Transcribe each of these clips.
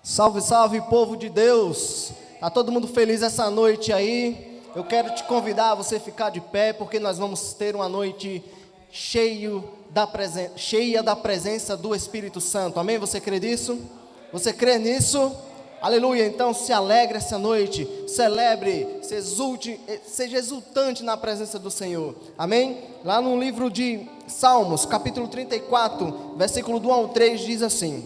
Salve, salve, povo de Deus! Tá todo mundo feliz essa noite aí? Eu quero te convidar a você ficar de pé, porque nós vamos ter uma noite cheia da presença do Espírito Santo. Amém? Você crê nisso? Você crê nisso? Aleluia! Então se alegre essa noite, celebre, se exulte, seja exultante na presença do Senhor. Amém? Lá no livro de Salmos, capítulo 34, versículo do 1 ao 3, diz assim: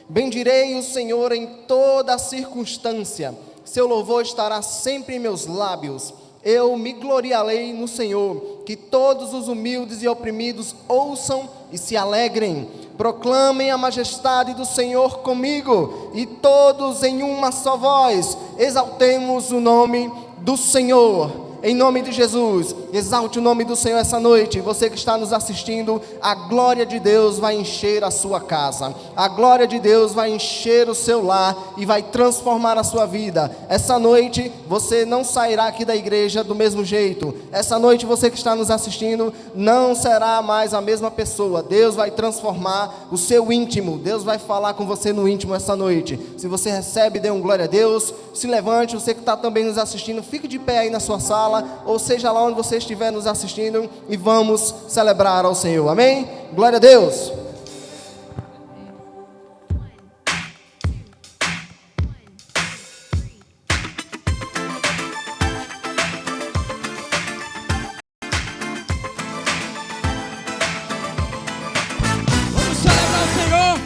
Bendirei o Senhor em toda circunstância, seu louvor estará sempre em meus lábios. Eu me gloriarei no Senhor, que todos os humildes e oprimidos ouçam e se alegrem. Proclamem a majestade do Senhor comigo, e todos em uma só voz, exaltemos o nome do Senhor. Em nome de Jesus, exalte o nome do Senhor essa noite. Você que está nos assistindo, a glória de Deus vai encher a sua casa, a glória de Deus vai encher o seu lar e vai transformar a sua vida. Essa noite você não sairá aqui da igreja do mesmo jeito. Essa noite você que está nos assistindo não será mais a mesma pessoa. Deus vai transformar o seu íntimo. Deus vai falar com você no íntimo essa noite. Se você recebe, dê um glória a Deus. Se levante. Você que está também nos assistindo, fique de pé aí na sua sala, ou seja lá onde você estiver nos assistindo, e vamos celebrar ao Senhor. Amém? Glória a Deus. Vamos celebrar o Senhor.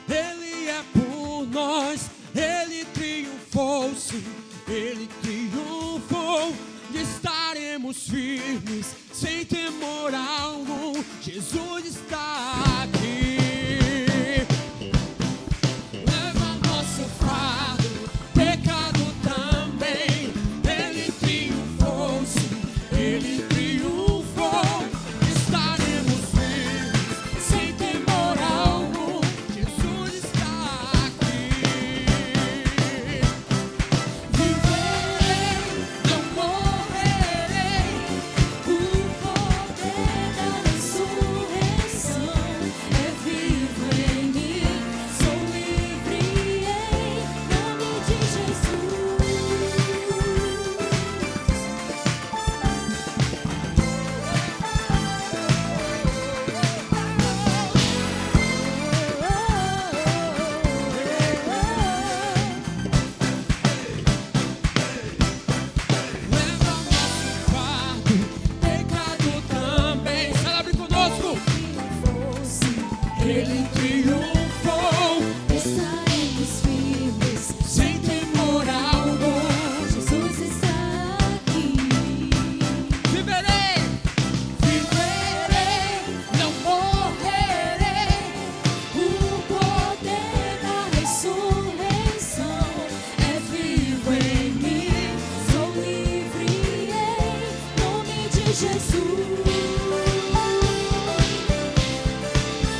Ele é por nós, Ele triunfou, sim, Ele triunfou. E estaremos firmes, sem temor algum. Jesus está aqui. Leva nosso fardo, pecado também. Ele triunfou, sim, Ele triunfou. Estaremos firmes, sem temor algum. Jesus está aqui. Viverei, não morrerei. O poder da ressurreição é vivo em mim. Sou livre em nome de Jesus. Leva nosso fardo, pecado também. Celebre conosco. Ele triunfou. Estaremos firmes, Sem temor algum. Jesus está aqui. Viverei, não morrerei. O poder da ressurreição é vivo em mim. Sou livre em nome de Jesus.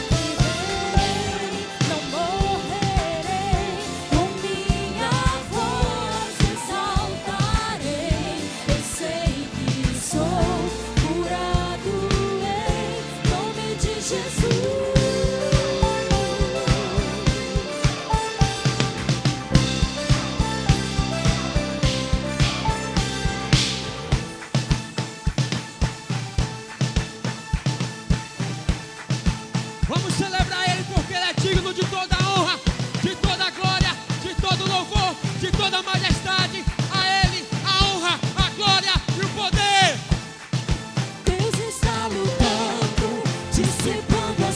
Viverei, não morrerei. Com minha voz exaltarei. Eu sei que sou curado em nome de Jesus. Vamos celebrar Ele, porque Ele é digno de toda a honra, de toda a glória, de todo o louvor, de toda a majestade. A Ele a honra, a glória e o poder. Deus está lutando, dissipando as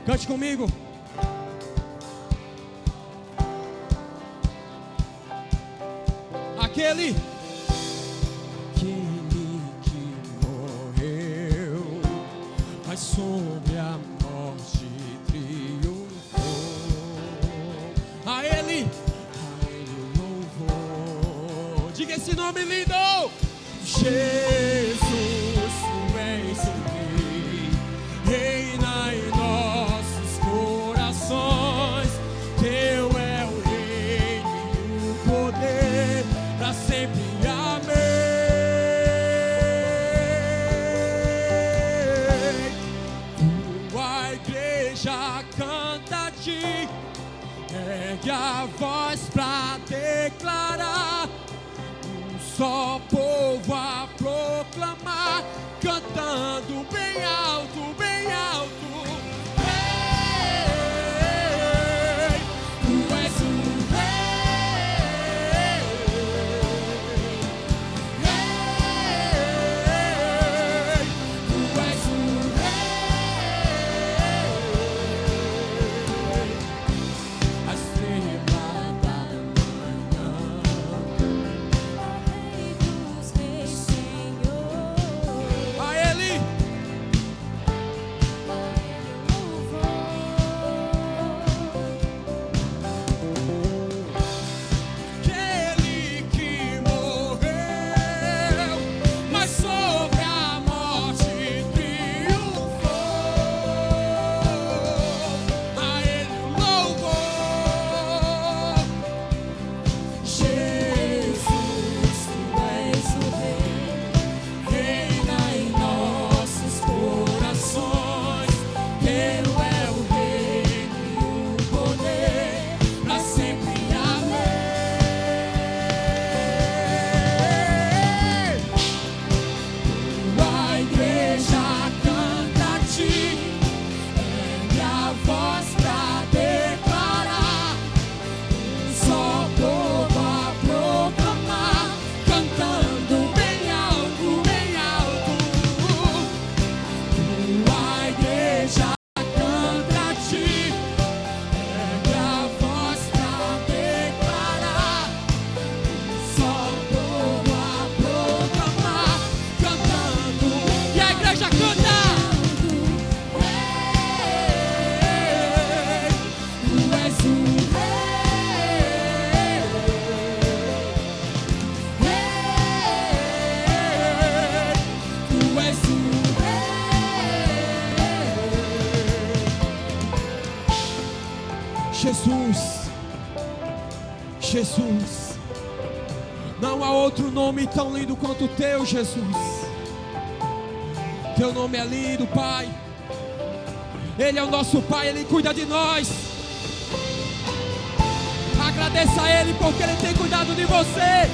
Cante comigo. Aquele que morreu, mas sobre a morte triunfou. A Ele louvor. Diga esse nome lindo. Jesus, tu és o Rei, reina em nossos corações. Teu é o reino e o poder para sempre. Amém. Tua igreja canta a ti, ergue a voz pra declarar. Só povo a proclamar, cantando bem alto, bem alto. Rei, tu és o Rei. Rei, tu és o Rei. A estrela da manhã, Rei dos reis, Senhor. a Ele. Aquele que morreu, mas sobre a morte triunfou. A Ele o louvor. Jesus, tu és o Rei, Reina em nossos corações. Teu é o reino e o poder para sempre. Amém. Tua igreja canta a ti, ergue a voz pra declarar. Só povo a proclamar, cantando bem alto, bem alto. Tua igreja canta a ti, ergue a voz pra declarar. Só povo a proclamar, cantando. E a igreja canta. Tu és o Rei. Tu és o Rei. Jesus, Jesus, não há outro nome tão lindo quanto o teu, Jesus. Teu nome é lindo, Pai. Ele é o nosso Pai, Ele cuida de nós. Agradeça a Ele porque Ele tem cuidado de você.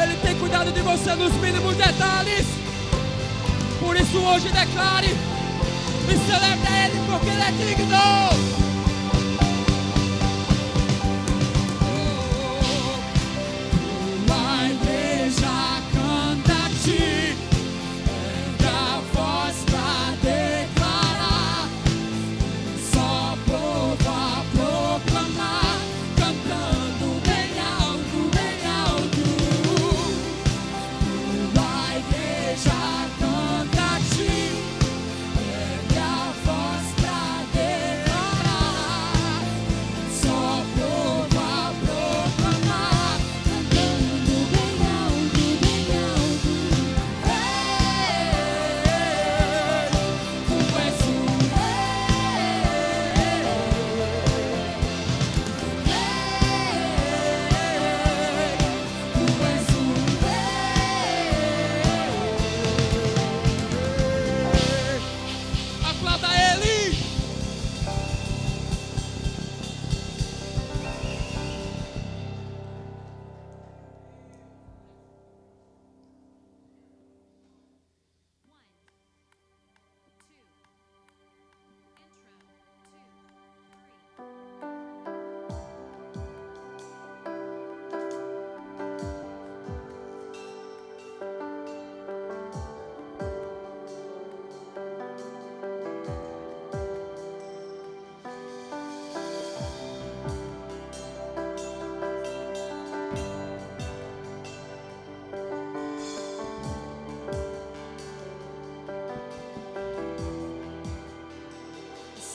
Ele tem cuidado de você nos mínimos detalhes. Por isso hoje declare e celebre a Ele porque Ele é digno. Tua igreja canta a ti, ergue a voz pra declarar. Só povo a proclamar, cantando bem alto, bem alto. Tua igreja canta a ti, ergue a voz pra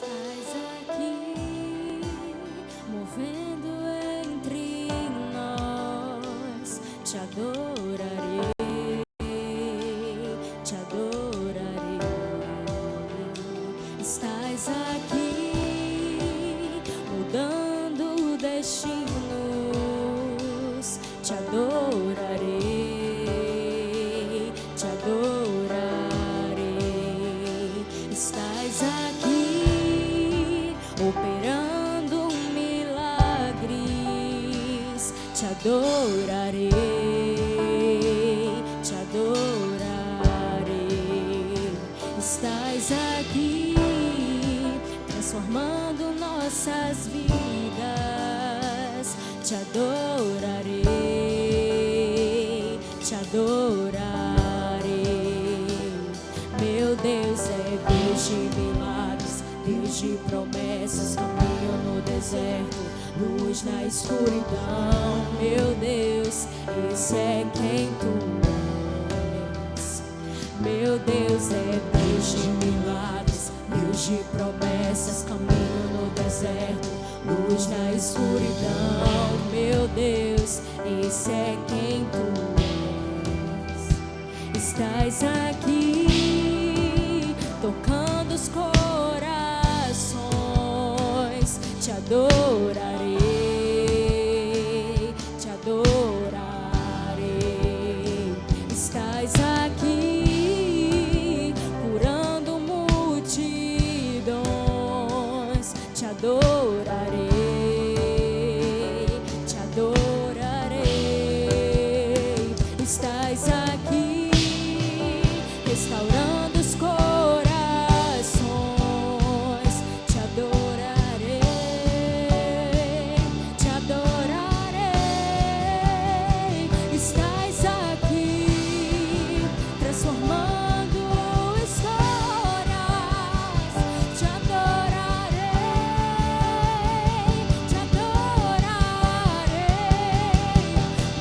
Estás aqui, movendo entre nós. Te adorarei, te adorarei. Estás aqui, mudando destinos. Te adorarei, te adorarei. Estás aqui, operando milagres. Te adorarei, te adorarei. Estás aqui, transformando nossas vidas. Te adorarei, te adorarei. Meu Deus é Deus de milagres, Deus de promessas, caminho no deserto, luz na escuridão. Meu Deus, esse é quem tu és. Meu Deus é Deus de milagres, Deus de promessas, caminho no deserto, luz na escuridão. Meu Deus, esse é quem tu és. Estás aqui, tocando os corações. Te adorarei, te adorarei. Estás aqui, curando multidões. Te adorarei, te adorarei. Estás aqui, restaurando os corações. Te adorarei, te adorarei. Estás aqui, transformando histórias. Te adorarei, te adorarei.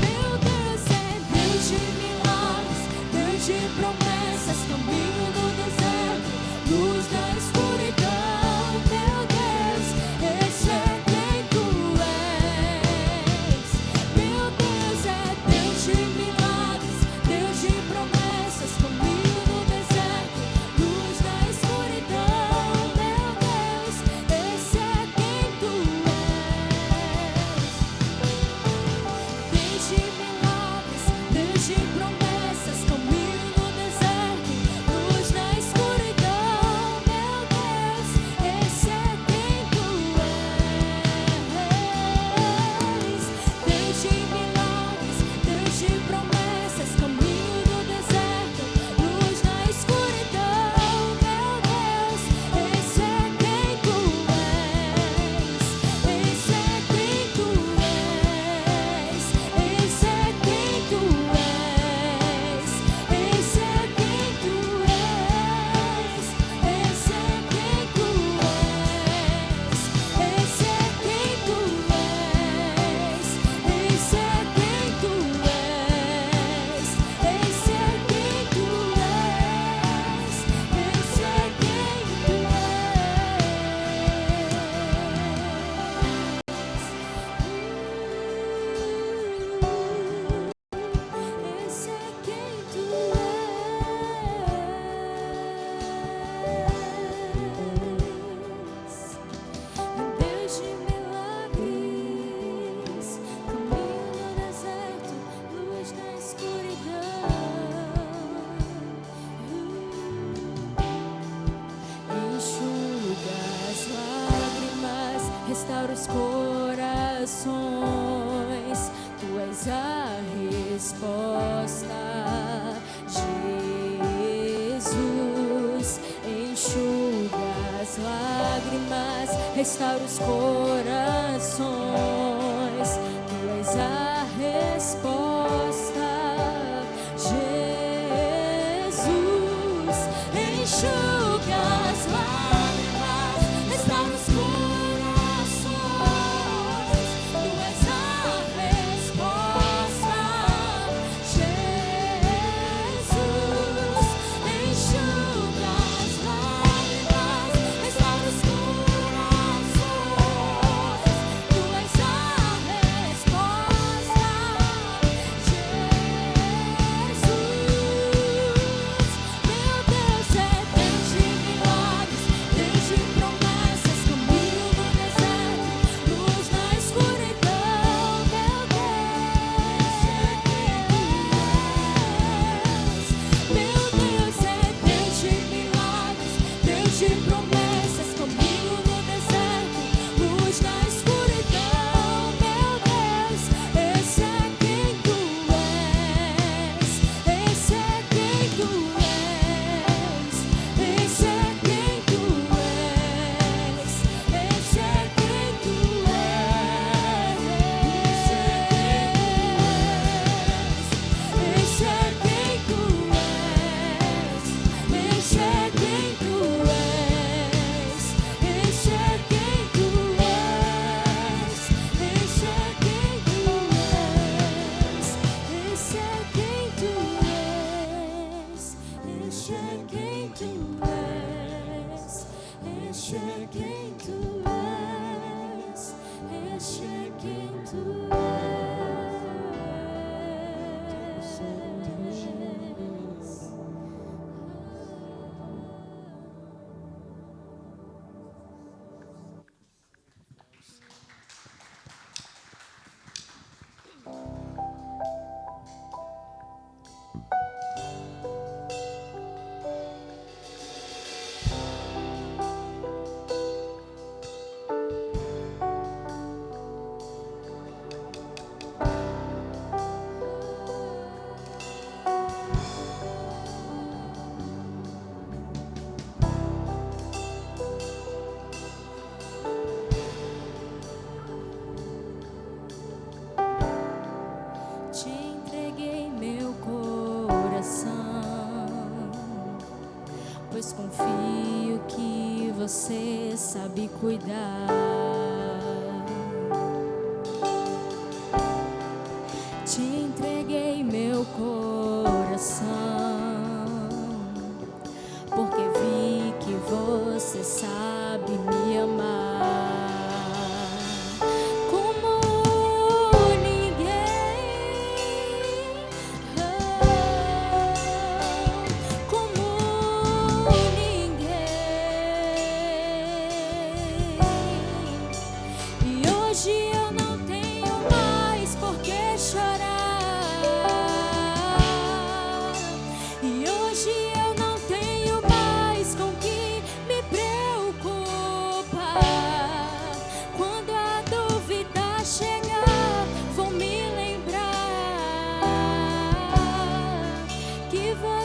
Meu Deus é Deus de milagres, Deus de promessas, caminho no deserto, luz na escuridão. Meu Deus, esse é quem tu és. Meu Deus é Deus de milagres, Deus de promessas, caminho no deserto, luz na escuridão. Meu Deus, esse é quem tu és. Deus de milagres, Deus de promessas, caminho no deserto, luz na escuridão. Meu Deus, esse é quem tu és. Deus de milagres, Deus de promessas, caminho no deserto, luz na escuridão. Meu Deus, esse é quem tu és. Esse é quem tu és. Esse é quem tu és. Esse é quem tu és. Esse é quem tu és. Esse é quem tu és. Esse é quem tu és. Esse é quem tu és. Esse é quem tu Esse é quem tu és. Deus de milagres, caminho no deserto, luz na escuridão. Enxuga as lágrimas, restaura os corações. Tu és a resposta, Jesus. Enxuga as lágrimas, restaura os corações. Tu és a resposta, Jesus. Enxuga as lágrimas, restaura os corações. Tu és a resposta, Jesus. Enxuga as lágrimas, restaura os corações. quem tu és, este é quem tu és. Te entreguei meu coração, pois confio que você sabe cuidar. Te entreguei meu coração, porque vi que você sabe me amar.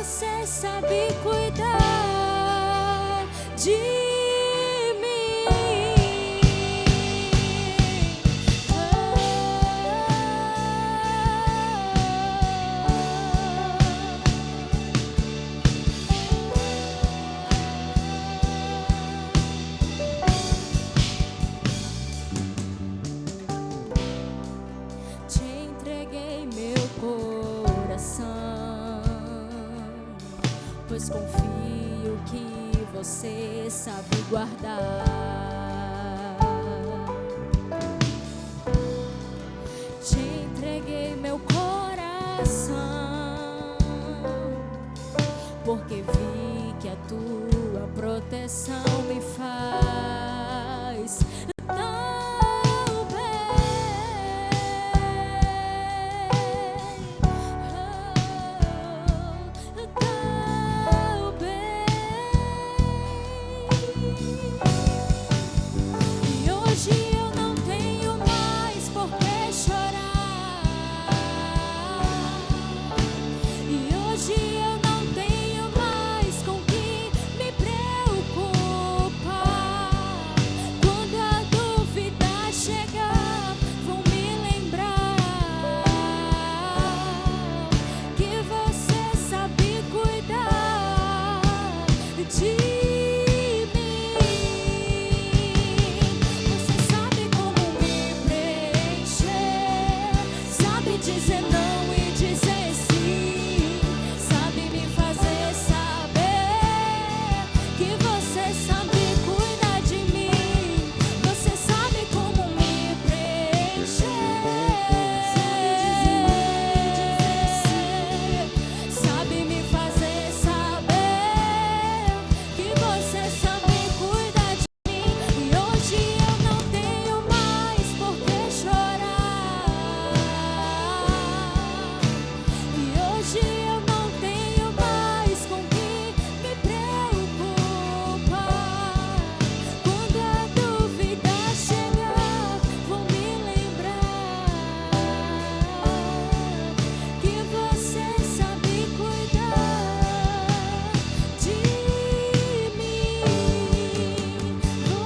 Você sabe cuidar de mim. Te entreguei meu coração, pois confio que você sabe guardar. Te entreguei meu coração, porque vi que a tua proteção me faz tão bem. E hoje eu não tenho mais por que chorar. E hoje eu não tenho mais com que me preocupar. Quando a dúvida chegar, vou me lembrar que você sabe cuidar de mim. Você sabe como me preencher, sabe dizer não e dizer sim, sabe me fazer saber que você sabe cuidar de mim. Você sabe como me preencher, sabe me fazer saber que você sabe cuidar de mim. E hoje eu não tenho mais por que chorar. E hoje eu não tenho mais com que me preocupar. Quando a dúvida chegar, vou me lembrar que você sabe cuidar de mim.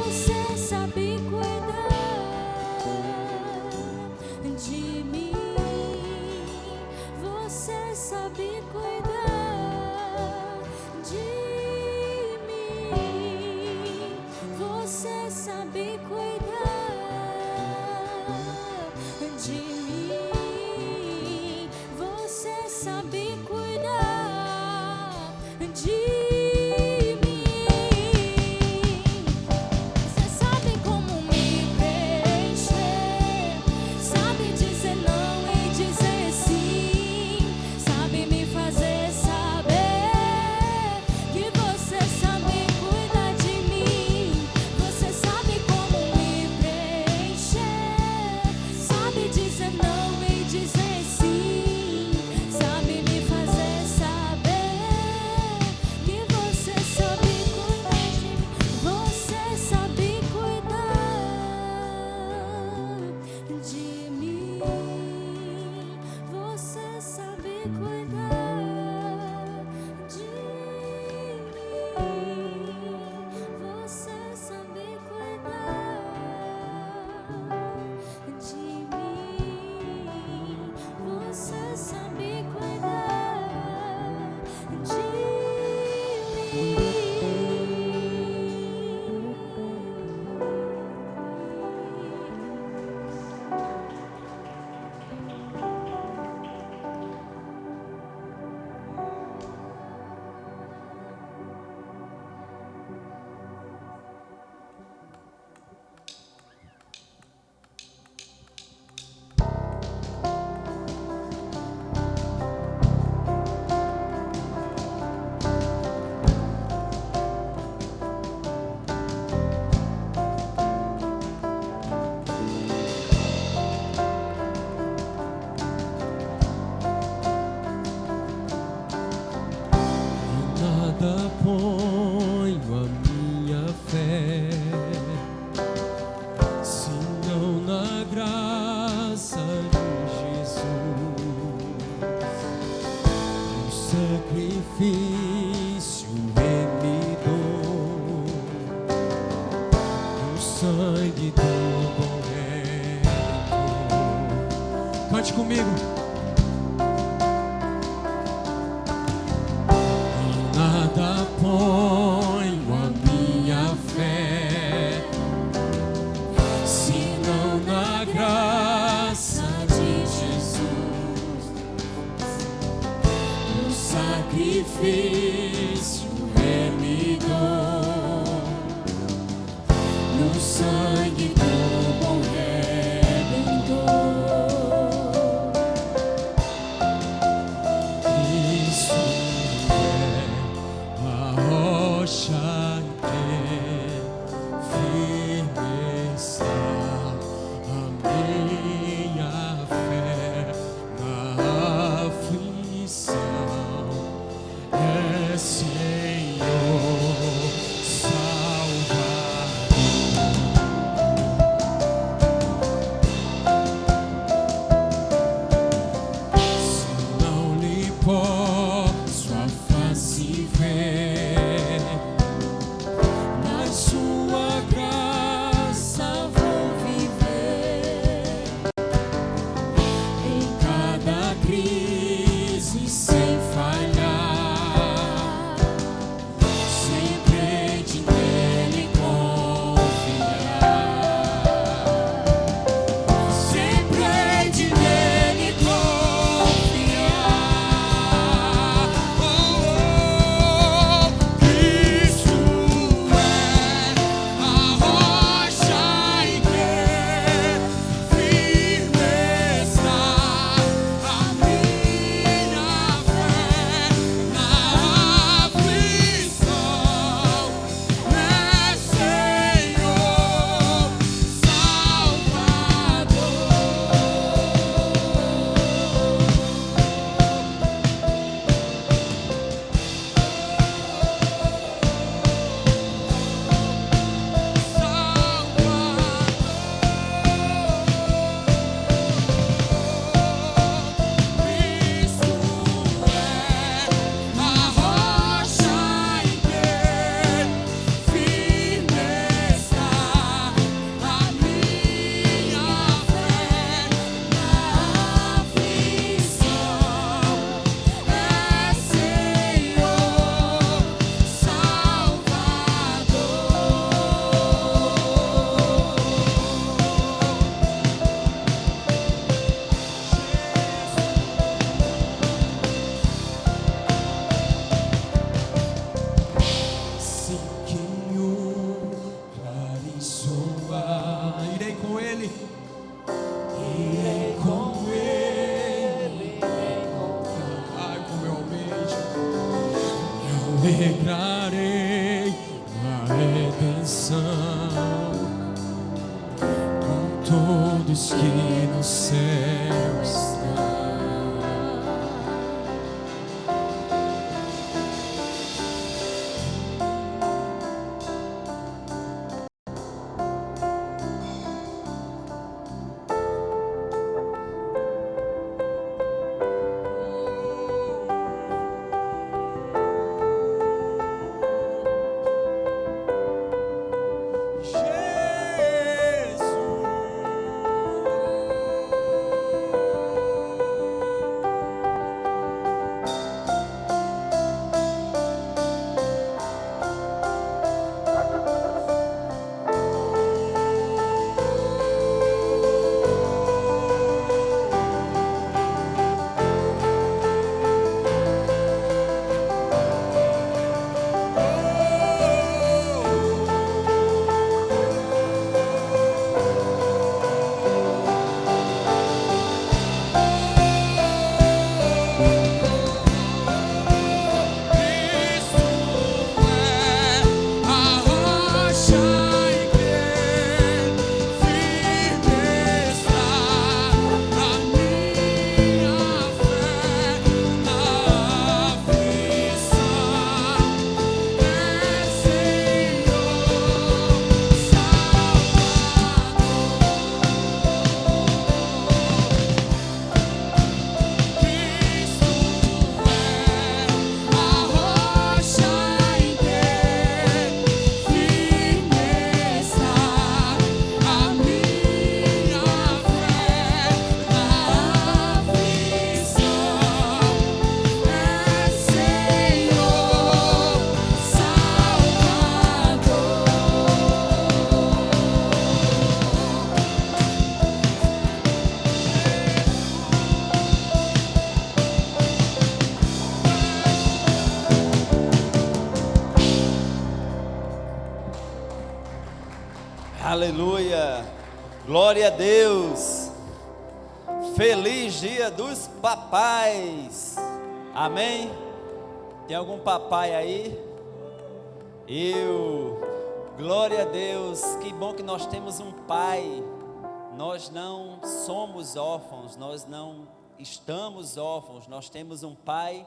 Você sabe cuidar de mim. Você sabe cuidar de mim. Você sabe cuidar de mim. Você sabe cuidar de mim. Você sangue do bom Redentor. Cante comigo. Em nada ponho a minha fé, senão na graça de Jesus, no sacrifício remidor, no sangue do bom Redentor. Cristo é a rocha em que firme está a minha fé na aflição. É Senhor Salvador. Se não lhe posso a face ver, mas sua graça vou viver. Em cada crise sem falhar, sempre de nele confiar, sempre de nele confiar. Oh, Cristo é a rocha em que firme está a minha fé na aflição. É Senhor irei com ele, irei com ele, ai como eu almejo, me alegrarei na redenção, com todos que no céu estão. Jesus. Aleluia, glória a Deus. Feliz dia dos papais. Amém? Tem algum papai aí? Glória a Deus. Que bom que nós temos um pai. Nós não somos órfãos, nós não estamos órfãos, nós temos um pai.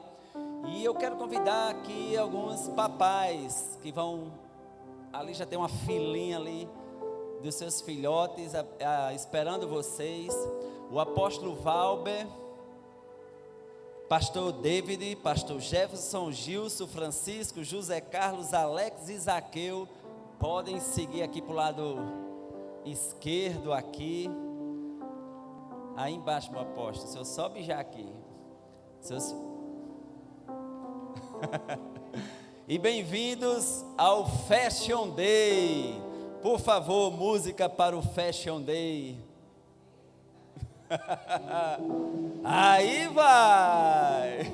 E eu quero convidar aqui alguns papais que vão, ali já tem uma filinha ali dos seus filhotes esperando vocês. O apóstolo Valber, pastor David, pastor Jefferson, Gilson, Francisco, José Carlos, Alex e Zaqueu podem seguir aqui para o lado esquerdo aqui. Aí embaixo, meu apóstolo, o senhor sobe já aqui. E bem-vindos ao Fashion Day. Por favor, música para o Fashion Day. Aí vai.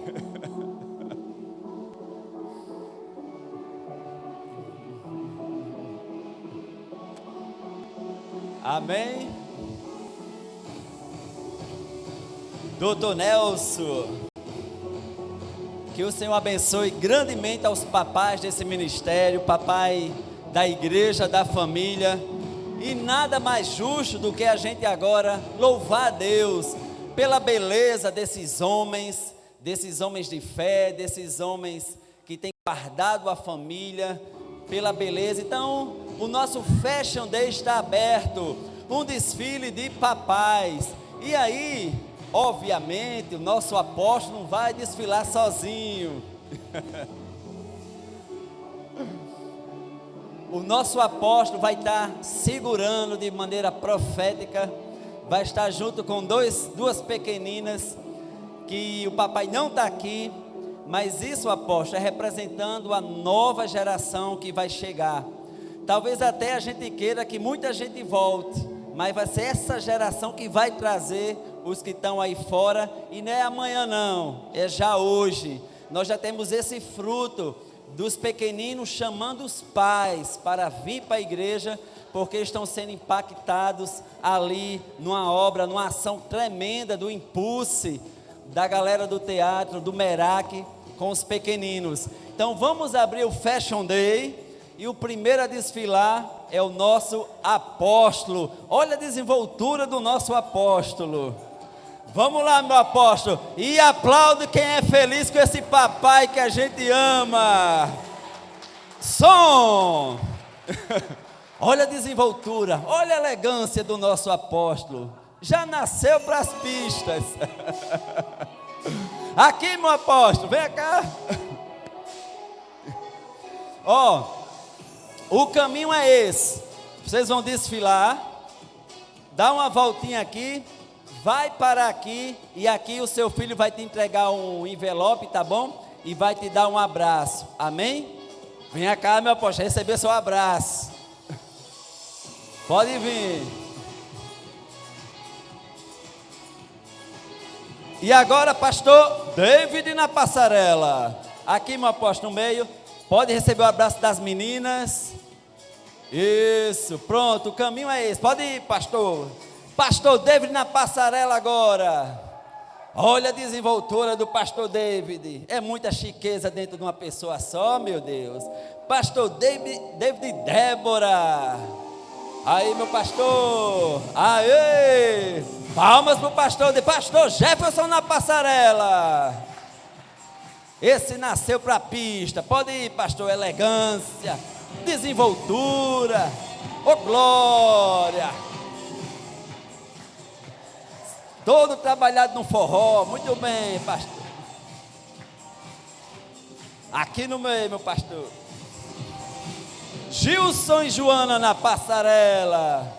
Amém. Doutor Nelson, que o Senhor abençoe grandemente aos papais desse ministério, papai da igreja, da família. E nada mais justo do que a gente agora louvar a Deus pela beleza desses homens de fé, desses homens que têm guardado a família, pela beleza. Então, o nosso Fashion Day está aberto, um desfile de papais. E aí, obviamente, o nosso apóstolo não vai desfilar sozinho. O nosso apóstolo vai estar segurando de maneira profética, vai estar junto com duas pequeninas, que o papai não está aqui, mas isso, apóstolo, é representando a nova geração que vai chegar. Talvez até a gente queira que muita gente volte, mas vai ser essa geração que vai trazer os que estão aí fora, e não é amanhã não, é já hoje. Nós já temos esse fruto dos pequeninos chamando os pais para vir para a igreja, porque estão sendo impactados ali numa obra, numa ação tremenda do Impulse, da galera do teatro, do Merak, com os pequeninos. Então vamos abrir o Fashion Day, e o primeiro a desfilar é o nosso apóstolo. Olha a desenvoltura do nosso apóstolo. Vamos lá, meu apóstolo, e aplaude quem é feliz com esse papai que a gente ama. Som! Olha a desenvoltura, olha a elegância do nosso apóstolo. Já nasceu para as pistas. Aqui, meu apóstolo, vem cá. Ó, o caminho é esse. Vocês vão desfilar, dá uma voltinha aqui, vai parar aqui, e aqui o seu filho vai te entregar um envelope, tá bom? E vai te dar um abraço, amém? Vem cá, meu apóstolo, receber seu abraço. Pode vir. E agora, pastor David na passarela. Aqui, meu apóstolo, no meio. Pode receber o abraço das meninas. Isso, pronto, o caminho é esse. Pode ir, pastor. Pastor David na passarela agora. Olha a desenvoltura do pastor David. É muita chiqueza dentro de uma pessoa só, meu Deus. Pastor David e Débora. Aí, meu pastor. Aê! Palmas para o pastor. Pastor Jefferson na passarela. Esse nasceu para a pista. Pode ir, pastor. Elegância, desenvoltura. Ô, glória. Todo trabalhado no forró. Muito bem, pastor. Aqui no meio, meu pastor. Gilson e Joana na passarela.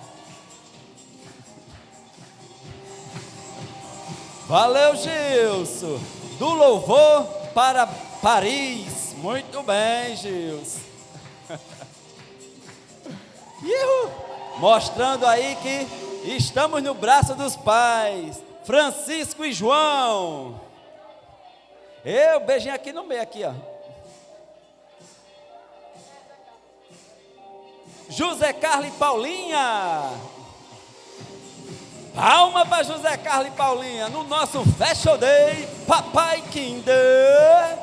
Valeu, Gilson. Do louvor para Paris. Muito bem, Gilson. Mostrando aí que estamos no braço dos pais. Francisco e João. Beijinho aqui no meio, aqui, ó. José Carlos e Paulinha. Palma para José Carlos e Paulinha no nosso Fashion Day, Papai Kinder.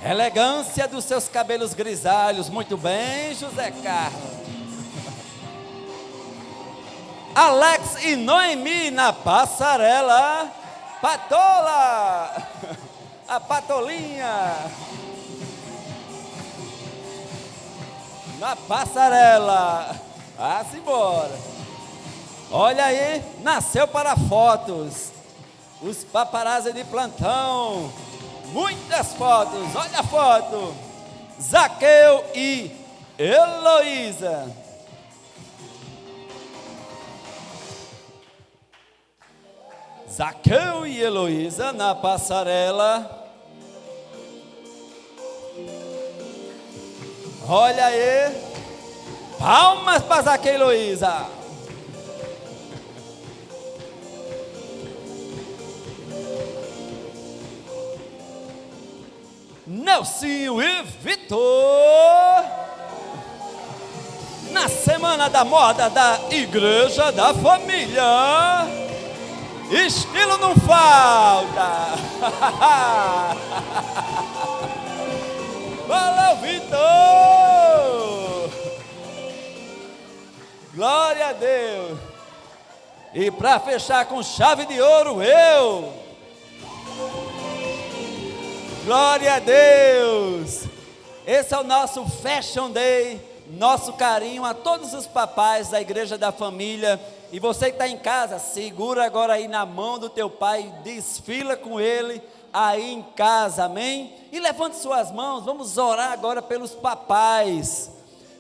Elegância dos seus cabelos grisalhos, muito bem, José Carlos. Alex e Noemi na passarela, Patola, a Patolinha. Na passarela, vá-se embora. Olha aí, nasceu para fotos. Os paparazzi de plantão. Muitas fotos, olha a foto. Zaqueu e Heloísa. Zaqueu e Heloísa na passarela. Olha aí. Palmas para Zaqueu e Heloísa. Nelsinho e Vitor, na Semana da Moda da Igreja da Família, estilo não falta. Valeu, Vitor! Glória a Deus! E para fechar com chave de ouro, eu. Glória a Deus! Esse é o nosso Fashion Day, nosso carinho a todos os papais da Igreja da Família. E você que está em casa, segura agora aí na mão do teu pai, desfila com ele aí em casa, amém? E levante suas mãos, vamos orar agora pelos papais.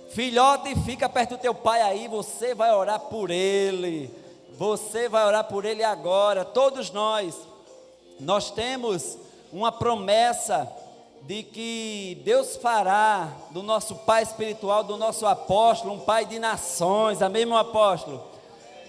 Filhote, fica perto do teu pai aí, você vai orar por ele. Você vai orar por ele agora. Todos nós temos uma promessa de que Deus fará do nosso pai espiritual, do nosso apóstolo, um pai de nações, amém, meu apóstolo?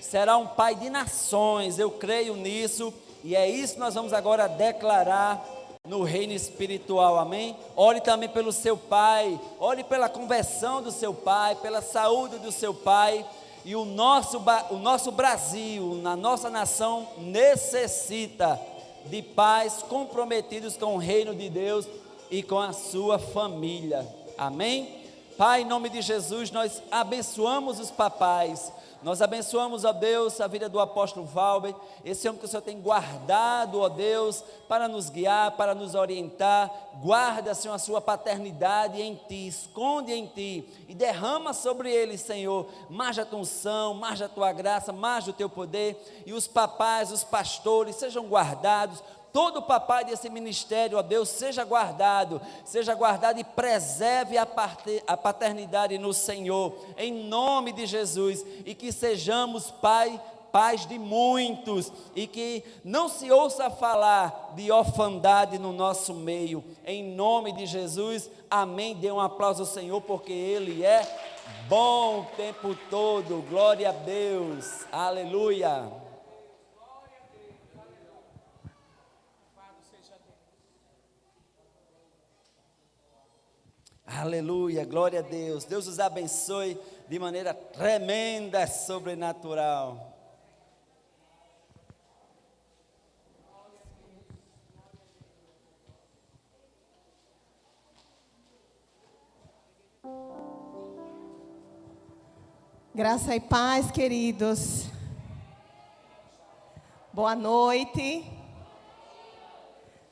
Será um pai de nações, eu creio nisso, e é isso que nós vamos agora declarar no reino espiritual, amém? Ore também pelo seu pai, ore pela conversão do seu pai, pela saúde do seu pai, e o nosso Brasil, na nossa nação, necessita de pais comprometidos com o reino de Deus e com a sua família, amém? Pai, em nome de Jesus, nós abençoamos os papais, nós abençoamos, ó Deus, a vida do apóstolo Valber, esse homem que o Senhor tem guardado, ó Deus, para nos guiar, para nos orientar. Guarda, Senhor, a sua paternidade em Ti, esconde em Ti e derrama sobre ele, Senhor, mais a tua unção, mais a tua graça, mais o teu poder, e os papais, os pastores, sejam guardados. Todo papai desse ministério, ó Deus, seja guardado e preserve a paternidade no Senhor, em nome de Jesus, e que sejamos pais de muitos, e que não se ouça falar de orfandade no nosso meio, em nome de Jesus, amém. Dê um aplauso ao Senhor, porque Ele é bom o tempo todo, glória a Deus, aleluia. Aleluia, glória a Deus. Deus os abençoe de maneira tremenda, sobrenatural. Graça e paz, queridos. Boa noite.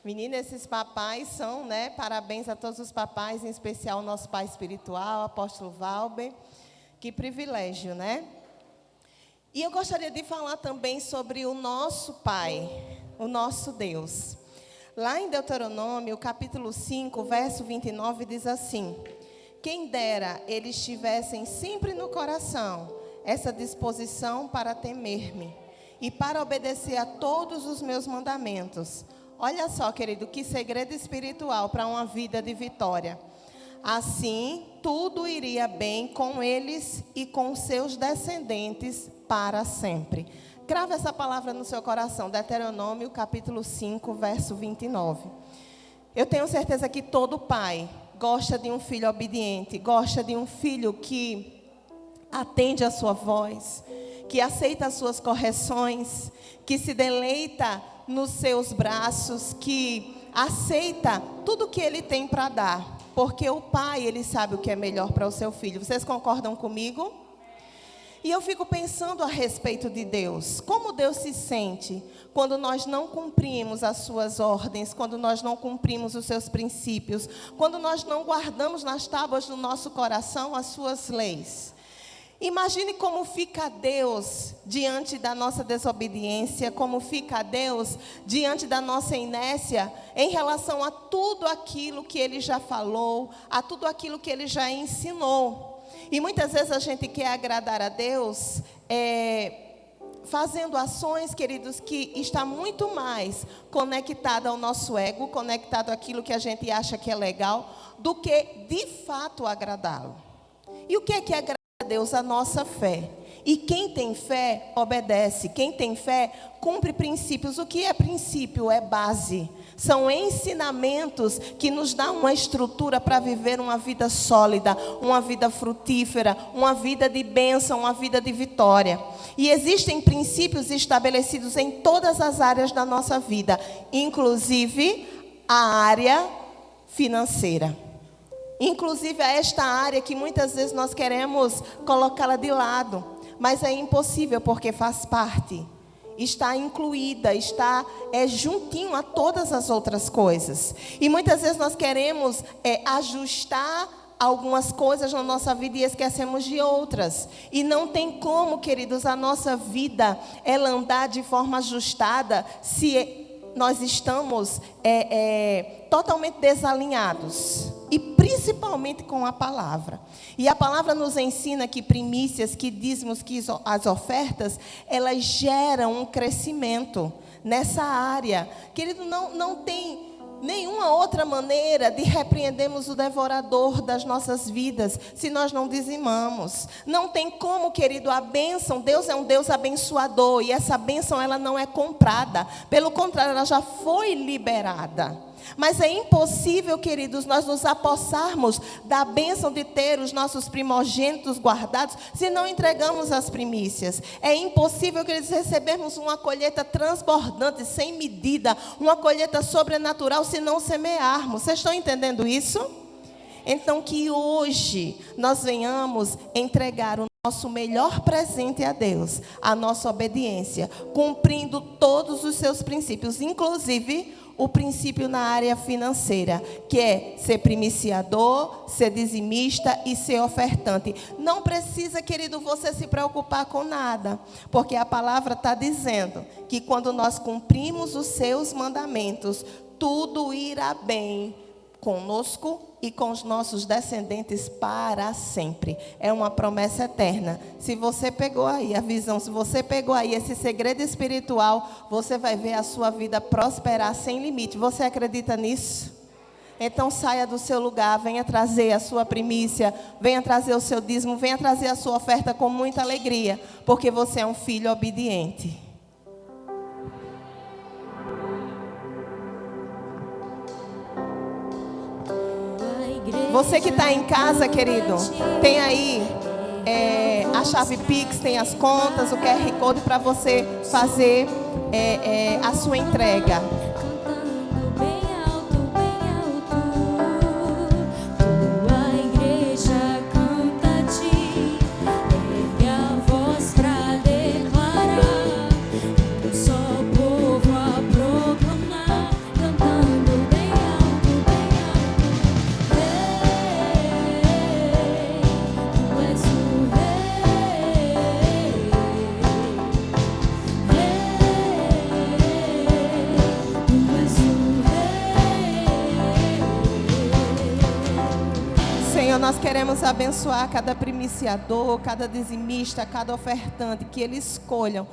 Menina, esses papais são, né? Parabéns a todos os papais, em especial o nosso pai espiritual, apóstolo Valber. Que privilégio, né? E eu gostaria de falar também sobre o nosso Pai, o nosso Deus. Lá em Deuteronômio, capítulo 5, verso 29, diz assim: quem dera eles tivessem sempre no coração essa disposição para temer-me e para obedecer a todos os meus mandamentos. Olha só, querido, que segredo espiritual para uma vida de vitória. Assim, tudo iria bem com eles e com seus descendentes para sempre. Grave essa palavra no seu coração, Deuteronômio, capítulo 5, verso 29. Eu tenho certeza que todo pai gosta de um filho obediente, gosta de um filho que atende a sua voz, que aceita as suas correções, que se deleita nos seus braços, que aceita tudo que Ele tem para dar, porque o Pai, Ele sabe o que é melhor para o seu filho. Vocês concordam comigo? E eu fico pensando a respeito de Deus. Como Deus se sente quando nós não cumprimos as suas ordens, quando nós não cumprimos os seus princípios, quando nós não guardamos nas tábuas do nosso coração as suas leis. Imagine como fica Deus diante da nossa desobediência, como fica Deus diante da nossa inércia em relação a tudo aquilo que Ele já falou, a tudo aquilo que Ele já ensinou. E muitas vezes a gente quer agradar a Deus fazendo ações, queridos, que está muito mais conectada ao nosso ego, conectado àquilo que a gente acha que é legal, do que de fato agradá-lo. E o que é agradar a Deus? A nossa fé. E quem tem fé, obedece. Quem tem fé, cumpre princípios. O que é princípio? É base. São ensinamentos que nos dão uma estrutura para viver uma vida sólida, uma vida frutífera, uma vida de bênção, uma vida de vitória. E existem princípios estabelecidos em todas as áreas da nossa vida, inclusive a área financeira. Inclusive a esta área que muitas vezes nós queremos colocá-la de lado, mas é impossível porque faz parte. Está incluída, está juntinho a todas as outras coisas. E muitas vezes nós queremos ajustar algumas coisas na nossa vida e esquecemos de outras. E não tem como, queridos, a nossa vida ela andar de forma ajustada se nós estamos totalmente desalinhados. E principalmente com a palavra. E a palavra nos ensina que primícias, que dízimos, que as ofertas, elas geram um crescimento nessa área. Querido, não tem nenhuma outra maneira de repreendermos o devorador das nossas vidas se nós não dizimamos. Não tem como, querido, a bênção, Deus é um Deus abençoador e essa bênção ela não é comprada. Pelo contrário, ela já foi liberada. Mas é impossível, queridos, nós nos apossarmos da bênção de ter os nossos primogênitos guardados se não entregamos as primícias. É impossível, queridos, recebermos uma colheita transbordante, sem medida, uma colheita sobrenatural se não semearmos. Vocês estão entendendo isso? Então que hoje nós venhamos entregar o nosso melhor presente a Deus, a nossa obediência, cumprindo todos os seus princípios, inclusive o princípio na área financeira, que é ser primiciador, ser dizimista e ser ofertante. Não precisa, querido, você se preocupar com nada, porque a palavra está dizendo que quando nós cumprimos os seus mandamentos, tudo irá bem conosco e com os nossos descendentes para sempre. É uma promessa eterna. Se você pegou aí a visão, se você pegou aí esse segredo espiritual, você vai ver a sua vida prosperar sem limite. Você acredita nisso? Então saia do seu lugar, venha trazer a sua primícia, venha trazer o seu dízimo, venha trazer a sua oferta com muita alegria, porque você é um filho obediente. Você que está em casa, querido, tem aí a chave Pix, tem as contas, o QR Code para você fazer a sua entrega. Nós queremos abençoar cada primiciador, cada dizimista, cada ofertante, que eles escolham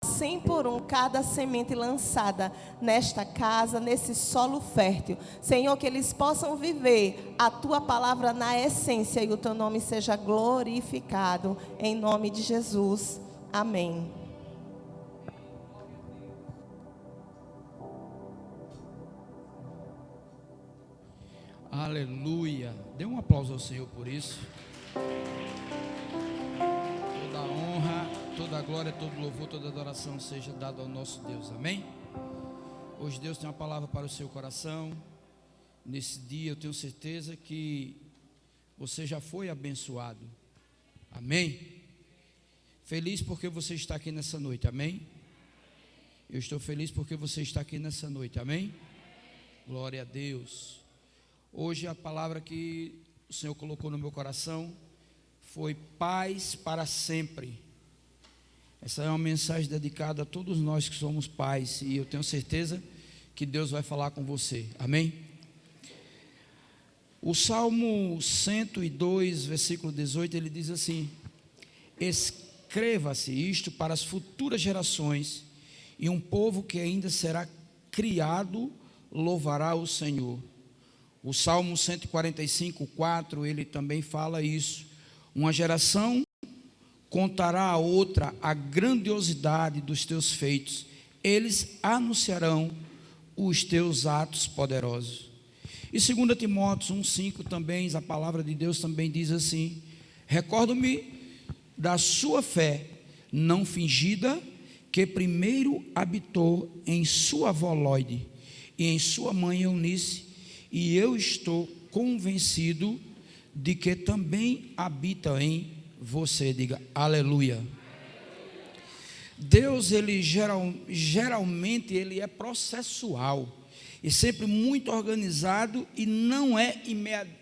100 por 1 cada semente lançada nesta casa, nesse solo fértil. Senhor, que eles possam viver a Tua palavra na essência e o Teu nome seja glorificado. Em nome de Jesus. Amém. Aleluia. Dê um aplauso ao Senhor por isso. glória, todo louvor, toda adoração seja dado ao nosso Deus, amém? Hoje Deus tem uma palavra para o seu coração. Nesse dia eu tenho certeza que você já foi abençoado, amém? Feliz porque você está aqui nessa noite, amém? Eu estou feliz porque você está aqui nessa noite, amém? Glória a Deus. Hoje a palavra que o Senhor colocou no meu coração foi paz para sempre. Essa é uma mensagem dedicada a todos nós que somos pais, e eu tenho certeza que Deus vai falar com você, amém? O Salmo 102, versículo 18, ele diz assim: escreva-se isto para as futuras gerações, e um povo que ainda será criado louvará o Senhor. O Salmo 145, 4, ele também fala isso: uma geração contará a outra a grandiosidade dos teus feitos, eles anunciarão os teus atos poderosos. E 2 Timóteo 1,5 também, a palavra de Deus também diz assim: recordo-me da sua fé não fingida, que primeiro habitou em sua avó Lóide e em sua mãe Eunice, e eu estou convencido de que também habita em você. Diga aleluia. Deus, ele geralmente ele é processual e sempre muito organizado, e não é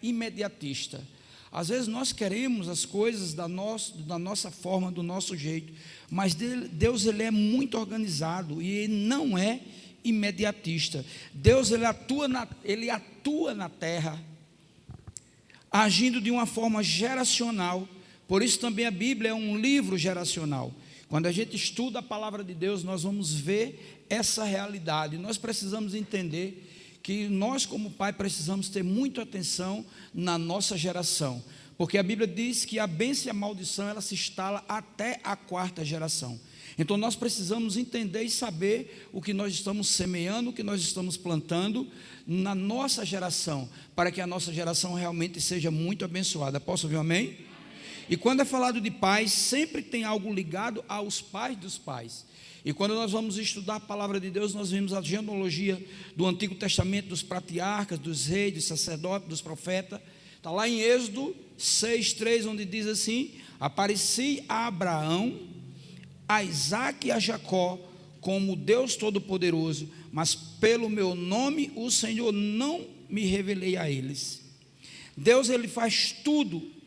imediatista. Às vezes nós queremos as coisas da nossa forma, do nosso jeito, mas Deus, ele é muito organizado e ele não é imediatista. Deus, ele atua na terra, agindo de uma forma geracional. Por isso também a Bíblia é um livro geracional. Quando a gente estuda a palavra de Deus, nós vamos ver essa realidade. Nós precisamos entender que nós, como pai, precisamos ter muita atenção na nossa geração, porque a Bíblia diz que a bênção e a maldição, ela se instala até a 4ª geração. Então nós precisamos entender e saber o que nós estamos semeando, o que nós estamos plantando na nossa geração, para que a nossa geração realmente seja muito abençoada. Posso ouvir um amém? E quando é falado de pais, sempre tem algo ligado aos pais dos pais. E quando nós vamos estudar a palavra de Deus, nós vemos a genealogia do Antigo Testamento, dos patriarcas, dos reis, dos sacerdotes, dos profetas. Está lá em Êxodo 6:3, onde diz assim: apareci a Abraão, a Isaque e a Jacó como Deus Todo-Poderoso, mas pelo meu nome o Senhor não me revelei a eles. Deus, ele faz tudo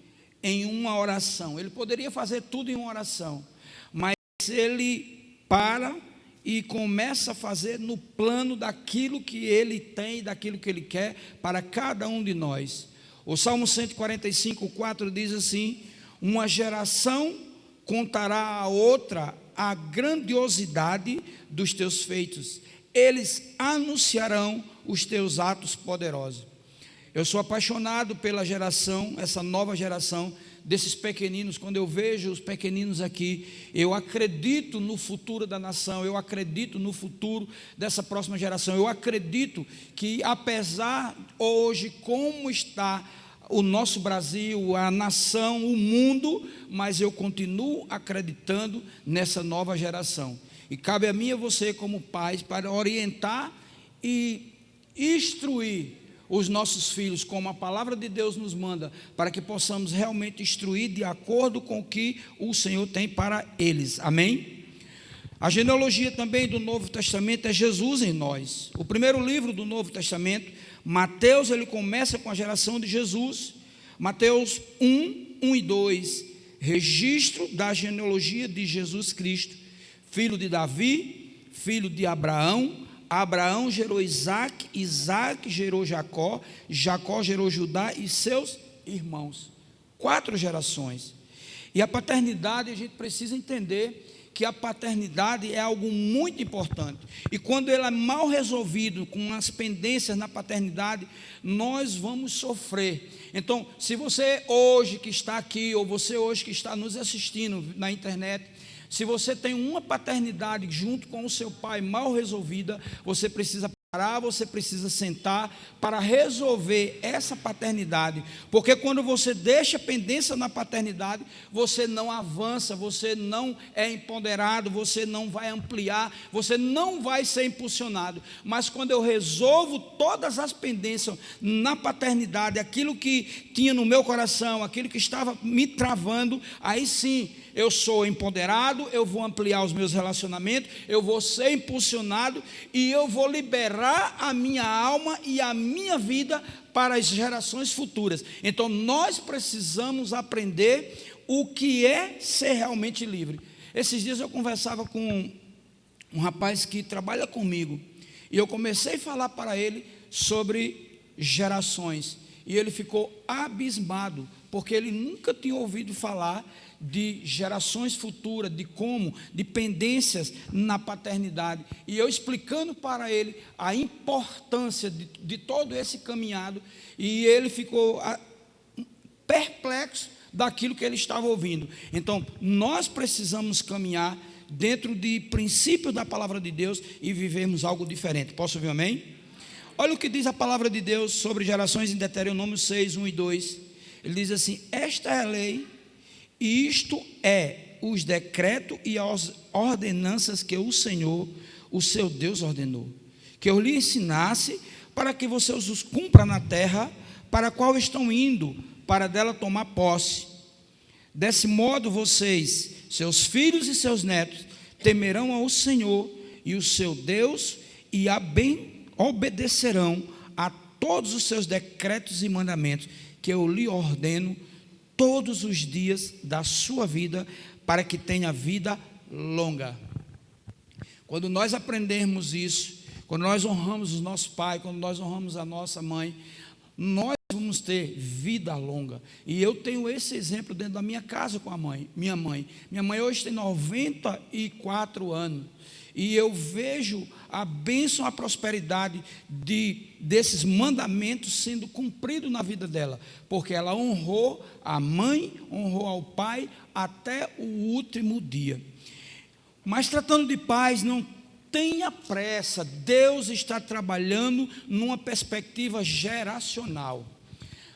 em uma oração. Ele poderia fazer tudo em uma oração, mas ele para e começa a fazer no plano daquilo que ele tem, daquilo que ele quer para cada um de nós. O Salmo 145, 4 diz assim: uma geração contará a outra a grandiosidade dos teus feitos, eles anunciarão os teus atos poderosos. Eu sou apaixonado pela geração, essa nova geração desses pequeninos. Quando eu vejo os pequeninos aqui, eu acredito no futuro da nação, eu acredito no futuro dessa próxima geração. Eu acredito que, apesar hoje como está o nosso Brasil, a nação, o mundo, mas eu continuo acreditando nessa nova geração. E cabe a mim e a você, como pais, para orientar e instruir os nossos filhos, como a palavra de Deus nos manda, para que possamos realmente instruir de acordo com o que o Senhor tem para eles, amém? A genealogia também do Novo Testamento é Jesus em nós. O primeiro livro do Novo Testamento, Mateus, ele começa com a geração de Jesus. Mateus 1 e 2, registro da genealogia de Jesus Cristo, filho de Davi, filho de Abraão. Abraão gerou Isaac, Isaac gerou Jacó, Jacó gerou Judá e seus irmãos. 4 gerações. E a paternidade, a gente precisa entender que a paternidade é algo muito importante. E quando ela é mal resolvido, com as pendências na paternidade, nós vamos sofrer. Então, se você hoje que está aqui, ou você hoje que está nos assistindo na internet, se você tem uma paternidade junto com o seu pai mal resolvida, você precisa você precisa sentar para resolver essa paternidade, porque quando você deixa pendência na paternidade, você não avança, você não é empoderado, você não vai ampliar, você não vai ser impulsionado. Mas quando eu resolvo todas as pendências na paternidade, aquilo que tinha no meu coração, aquilo que estava me travando, aí sim eu sou empoderado, eu vou ampliar os meus relacionamentos, eu vou ser impulsionado e eu vou liberar a minha alma e a minha vida para as gerações futuras. Então nós precisamos aprender o que é ser realmente livre. Esses dias eu conversava com um rapaz que trabalha comigo e eu comecei a falar para ele sobre gerações e ele ficou abismado, porque ele nunca tinha ouvido falar de gerações futuras, de pendências na paternidade, e eu explicando para ele a importância de todo esse caminhado, e ele ficou perplexo daquilo que ele estava ouvindo. Então, nós precisamos caminhar dentro de princípios da palavra de Deus e vivermos algo diferente. Posso ouvir amém? Olha o que diz a palavra de Deus sobre gerações em Deuteronômio 6, 1 e 2. Ele diz assim: esta é a lei, e isto é os decretos e as ordenanças que o Senhor, o seu Deus, ordenou, que eu lhe ensinasse, para que vocês os cumpra na terra, para a qual estão indo, para dela tomar posse. Desse modo vocês, seus filhos e seus netos, temerão ao Senhor e o seu Deus, e obedecerão a todos os seus decretos e mandamentos, que eu lhe ordeno todos os dias da sua vida, para que tenha vida longa. Quando nós aprendermos isso, quando nós honramos o nosso pai, quando nós honramos a nossa mãe, nós vamos ter vida longa. E eu tenho esse exemplo dentro da minha casa com a minha mãe. Minha mãe hoje tem 94 anos. E eu vejo a bênção, a prosperidade desses mandamentos sendo cumpridos na vida dela, porque ela honrou a mãe, honrou ao pai até o último dia. Mas tratando de pais, não tenha pressa. Deus está trabalhando numa perspectiva geracional.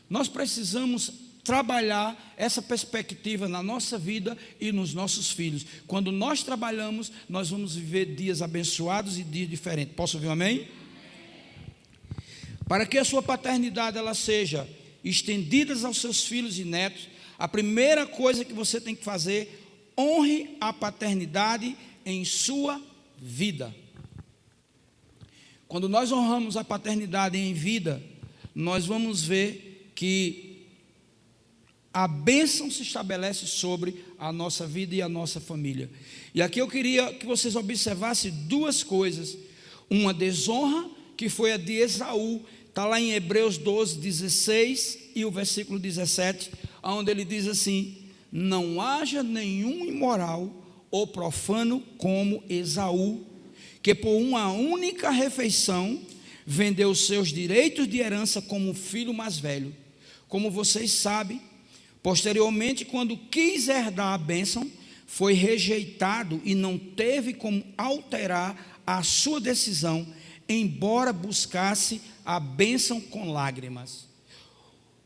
Nós precisamos trabalhar essa perspectiva na nossa vida e nos nossos filhos. Quando nós trabalhamos, nós vamos viver dias abençoados e dias diferentes. Posso ouvir um amém? Para que a sua paternidade ela seja estendida aos seus filhos e netos, a primeira coisa que você tem que fazer: honre a paternidade em sua vida. Quando nós honramos a paternidade em vida, nós vamos ver que a bênção se estabelece sobre a nossa vida e a nossa família. E aqui eu queria que vocês observassem duas coisas. Uma desonra, que foi a de Esaú, está lá em Hebreus 12, 16 e o versículo 17, onde ele diz assim: não haja nenhum imoral ou profano como Esaú, que por uma única refeição vendeu os seus direitos de herança como filho mais velho. Como vocês sabem, posteriormente, quando quis herdar a bênção, foi rejeitado e não teve como alterar a sua decisão, embora buscasse a bênção com lágrimas.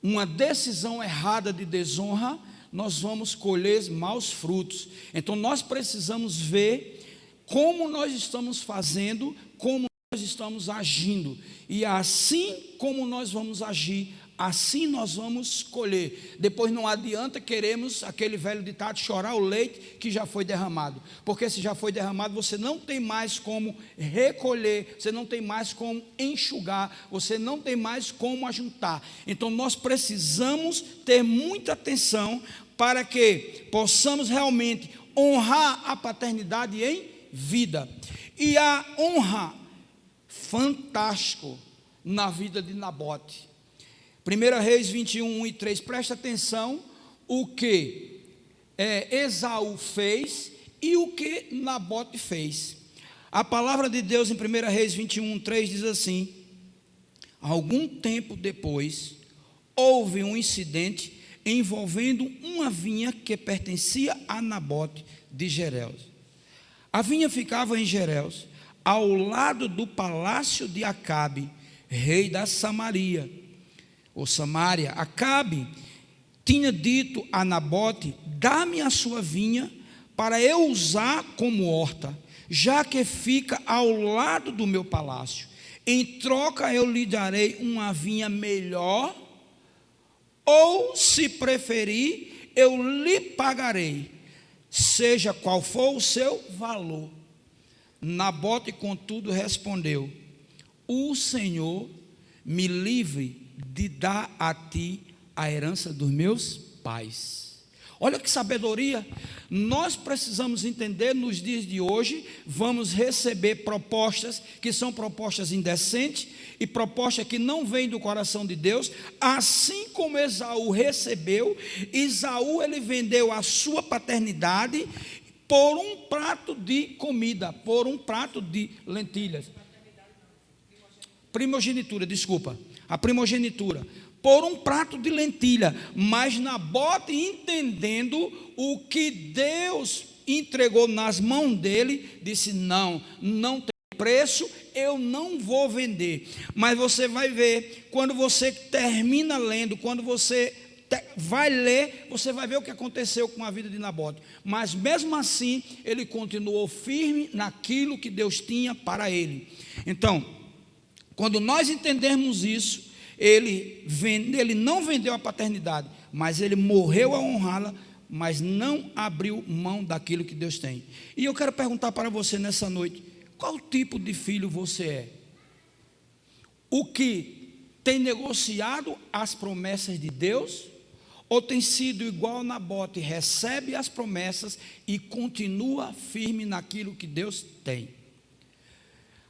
Uma decisão errada de desonra, nós vamos colher maus frutos. Então nós precisamos ver como nós estamos fazendo, como nós estamos agindo, e assim como nós vamos agir, assim nós vamos colher. Depois não adianta queremos, aquele velho ditado, chorar o leite que já foi derramado, porque se já foi derramado, você não tem mais como recolher, você não tem mais como enxugar, você não tem mais como ajuntar. Então nós precisamos ter muita atenção para que possamos realmente honrar a paternidade em vida. E a honra, fantástico, na vida de Nabote. 1 Reis 21, 1 e 3, presta atenção o que Esaú fez e o que Nabote fez. A palavra de Deus em 1 Reis 21, 3 diz assim: algum tempo depois, houve um incidente envolvendo uma vinha que pertencia a Nabote de Jereus. A vinha ficava em Jereus, ao lado do palácio de Acabe, rei da Samaria. Ou Samaria, Acabe tinha dito a Nabote: dá-me a sua vinha para eu usar como horta, já que fica ao lado do meu palácio. Em troca eu lhe darei uma vinha melhor, ou se preferir, eu lhe pagarei, seja qual for o seu valor. Nabote, contudo, respondeu: o Senhor me livre de dar a ti a herança dos meus pais. Olha que sabedoria. Nós precisamos entender, nos dias de hoje, vamos receber propostas que são propostas indecentes e propostas que não vêm do coração de Deus. Assim como Esaú recebeu, Esaú ele vendeu a sua paternidade por um prato de comida, por um prato de lentilhas. Primogenitura, desculpa, a primogenitura. Por um prato de lentilha. Mas Nabote, entendendo o que Deus entregou nas mãos dele, disse: não tem preço, eu não vou vender. Mas você vai ver, quando você termina lendo, quando você vai ler, você vai ver o que aconteceu com a vida de Nabote. Mas mesmo assim, ele continuou firme naquilo que Deus tinha para ele. Então, quando nós entendermos isso, ele não vendeu a paternidade, mas ele morreu a honrá-la, mas não abriu mão daquilo que Deus tem. E eu quero perguntar para você nessa noite: qual tipo de filho você é? O que tem negociado as promessas de Deus, ou tem sido igual Nabote, recebe as promessas e continua firme naquilo que Deus tem?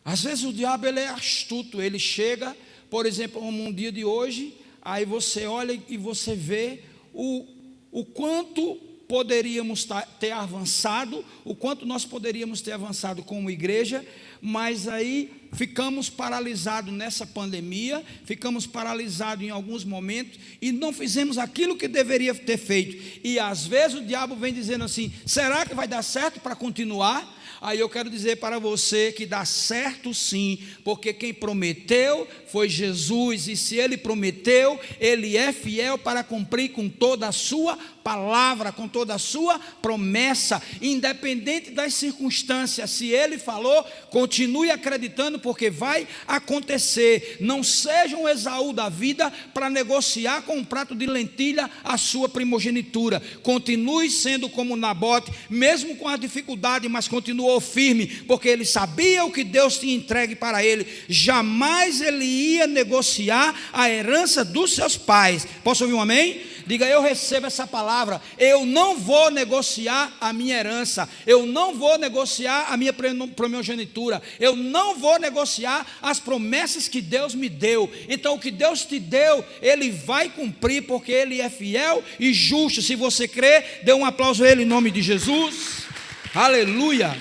Às vezes o diabo ele é astuto, ele chega, por exemplo, um dia de hoje, aí você olha e você vê o quanto poderíamos ter avançado, o quanto nós poderíamos ter avançado como igreja, mas aí ficamos paralisados nessa pandemia, ficamos paralisados em alguns momentos e não fizemos aquilo que deveria ter feito. E às vezes o diabo vem dizendo assim: será que vai dar certo para continuar? Aí eu quero dizer para você que dá certo sim, porque quem prometeu foi Jesus, e se Ele prometeu, Ele é fiel para cumprir com toda a sua palavra, com toda a sua promessa, independente das circunstâncias. Se Ele falou, continue acreditando, porque vai acontecer. Não seja um Esaú da vida para negociar com um prato de lentilha a sua primogenitura. Continue sendo como Nabote, mesmo com a dificuldade, mas continuou firme, porque ele sabia o que Deus tinha entregue para ele. Jamais ele ia negociar a herança dos seus pais. Posso ouvir um amém? Diga: eu recebo essa palavra. Eu não vou negociar a minha herança, eu não vou negociar a minha primogenitura, eu não vou negociar as promessas que Deus me deu. Então o que Deus te deu, Ele vai cumprir, porque Ele é fiel e justo. Se você crê, dê um aplauso a Ele em nome de Jesus. Aleluia.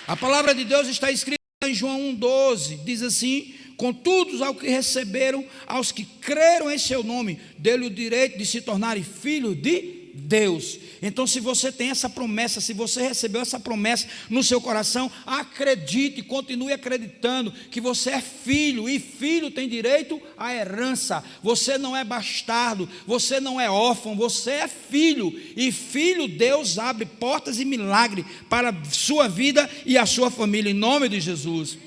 A palavra de Deus está escrita em João 1,12, diz assim: contudo, ao que receberam, aos que creram em seu nome, deu-lhe o direito de se tornarem filhos de Deus. Então, se você tem essa promessa, se você recebeu essa promessa no seu coração, acredite, continue acreditando que você é filho, e filho tem direito à herança. Você não é bastardo, você não é órfão, você é filho, e filho, Deus abre portas e milagre para a sua vida e a sua família, em nome de Jesus.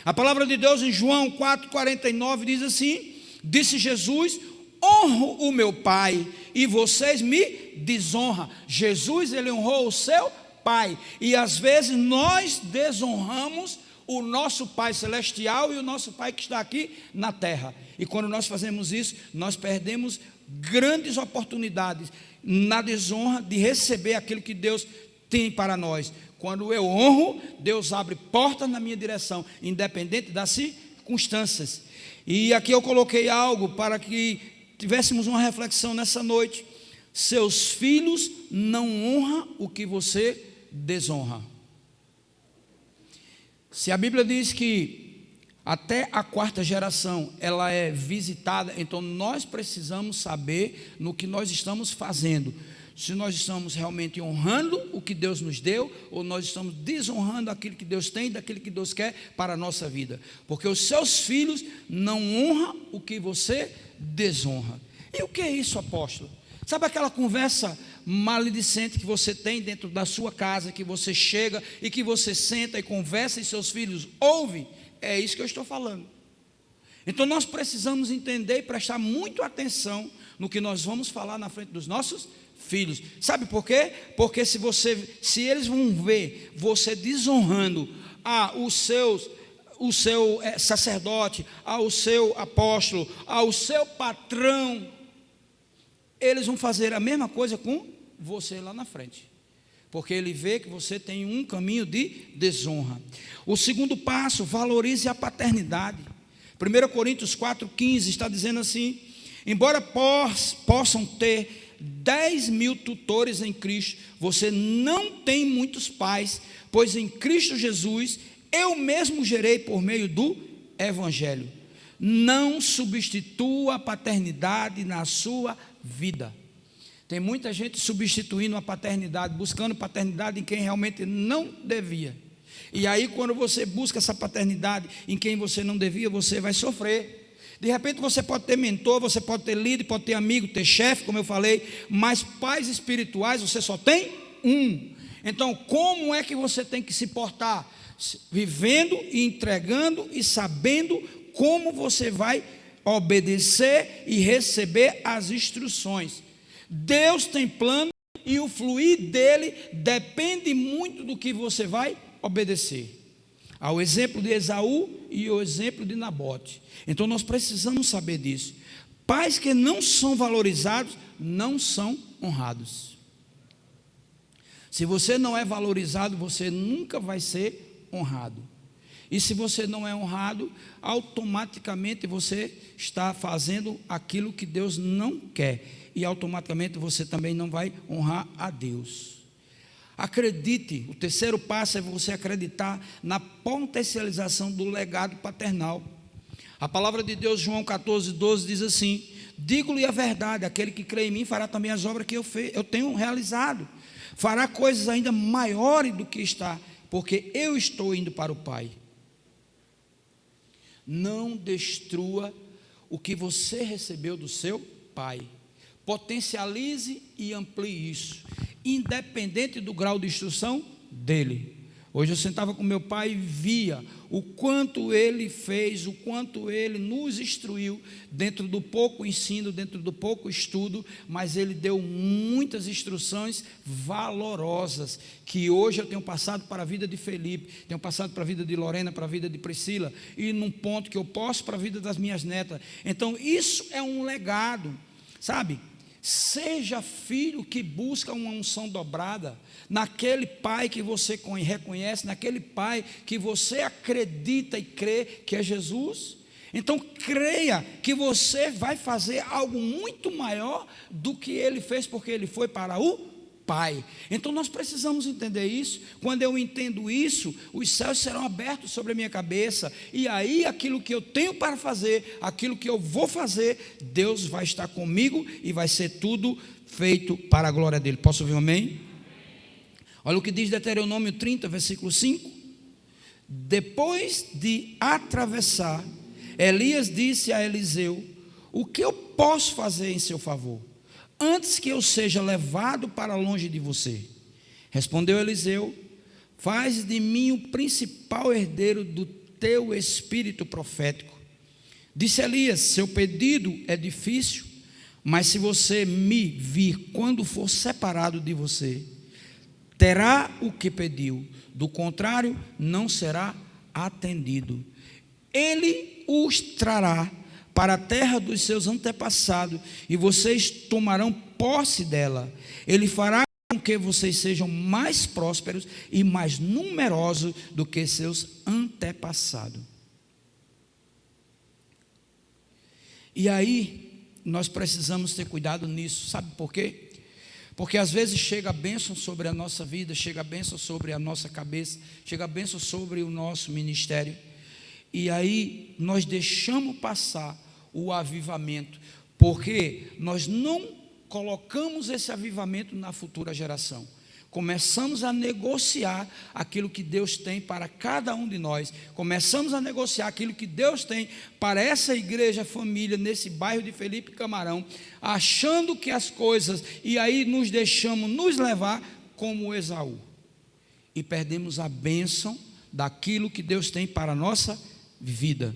A palavra de Deus em João 4,49 diz assim: disse Jesus: honro o meu pai e vocês me desonram. Jesus, ele honrou o seu pai, e às vezes nós desonramos o nosso Pai Celestial e o nosso Pai que está aqui na terra. E quando nós fazemos isso, nós perdemos grandes oportunidades na desonra de receber aquilo que Deus tem para nós. Quando eu honro, Deus abre portas na minha direção, independente das circunstâncias. E aqui eu coloquei algo para que tivéssemos uma reflexão nessa noite. Seus filhos não honram o que você desonra. Se a Bíblia diz que até a 4ª geração ela é visitada, então nós precisamos saber no que nós estamos fazendo. se nós estamos realmente honrando o que Deus nos deu, ou nós estamos desonrando aquilo que Deus tem, daquilo que Deus quer para a nossa vida. Porque os seus filhos não honram o que você desonra. E o que é isso, apóstolo? Sabe aquela conversa maledicente que você tem dentro da sua casa, que você chega e que você senta e conversa e seus filhos ouvem? É isso que eu estou falando. Então nós precisamos entender e prestar muito atenção no que nós vamos falar na frente dos nossos filhos. Sabe por quê? Porque se eles vão ver você desonrando o seu sacerdote, ao seu apóstolo, ao seu patrão, eles vão fazer a mesma coisa com você lá na frente. Porque ele vê que você tem um caminho de desonra. O segundo passo, valorize a paternidade. 1 Coríntios 4,15 está dizendo assim: embora possam ter 10.000 tutores em Cristo, você não tem muitos pais, pois em Cristo Jesus eu mesmo gerei por meio do Evangelho. Não substitua a paternidade na sua vida. Tem muita gente substituindo a paternidade, buscando paternidade em quem realmente não devia. E aí, quando você busca essa paternidade em quem você não devia, você vai sofrer. De repente você pode ter mentor, você pode ter líder, pode ter amigo, ter chefe, como eu falei, mas pais espirituais você só tem um. Então, como é que você tem que se portar? Vivendo e entregando e sabendo como você vai obedecer e receber as instruções. Deus tem plano e o fluir dele depende muito do que você vai obedecer. Ao exemplo de Esaú e ao exemplo de Nabote. Então nós precisamos saber disso. Pais que não são valorizados não são honrados. Se você não é valorizado, você nunca vai ser honrado. E se você não é honrado, automaticamente você está fazendo aquilo que Deus não quer. E automaticamente você também não vai honrar a Deus. Acredite, o terceiro passo é você acreditar na potencialização do legado paternal. A palavra de Deus, João 14,12 diz assim: digo-lhe a verdade, aquele que crê em mim fará também as obras que eu tenho realizado, fará coisas ainda maiores do que está, porque eu estou indo para o Pai. Não destrua o que você recebeu do seu Pai. Potencialize e amplie isso, independente do grau de instrução dele. Hoje eu sentava com meu pai e via o quanto ele fez, o quanto ele nos instruiu dentro do pouco ensino, dentro do pouco estudo, mas ele deu muitas instruções valorosas, que hoje eu tenho passado para a vida de Felipe, tenho passado para a vida de Lorena, para a vida de Priscila, e num ponto que eu posso para a vida das minhas netas. Então isso é um legado, sabe? Seja filho que busca uma unção dobrada, naquele pai que você reconhece, naquele pai que você acredita e crê que é Jesus. Então creia que você vai fazer algo muito maior do que ele fez, porque ele foi para o Pai. Então nós precisamos entender isso. Quando eu entendo isso, os céus serão abertos sobre a minha cabeça, e aí aquilo que eu tenho para fazer, aquilo que eu vou fazer, Deus vai estar comigo e vai ser tudo feito para a glória dele. Posso ouvir um amém? Olha o que diz Deuteronômio 30, versículo 5. Depois de atravessar, Elias disse a Eliseu: o que eu posso fazer em seu favor, antes que eu seja levado para longe de você? Respondeu Eliseu: faz de mim o principal herdeiro do teu espírito profético. Disse Elias: seu pedido é difícil, mas se você me vir quando for separado de você, terá o que pediu, do contrário não será atendido. Ele os trará para a terra dos seus antepassados, e vocês tomarão posse dela. Ele fará com que vocês sejam mais prósperos e mais numerosos do que seus antepassados. E aí, nós precisamos ter cuidado nisso, sabe por quê? Porque às vezes chega a bênção sobre a nossa vida, chega a bênção sobre a nossa cabeça, chega a bênção sobre o nosso ministério, e aí nós deixamos passar o avivamento, porque nós não colocamos esse avivamento na futura geração. Começamos a negociar aquilo que Deus tem para cada um de nós. Começamos a negociar aquilo que Deus tem para essa igreja, família, nesse bairro de Felipe Camarão, achando que as coisas, e aí nos deixamos nos levar como Esaú. E perdemos a bênção daquilo que Deus tem para a nossa vida.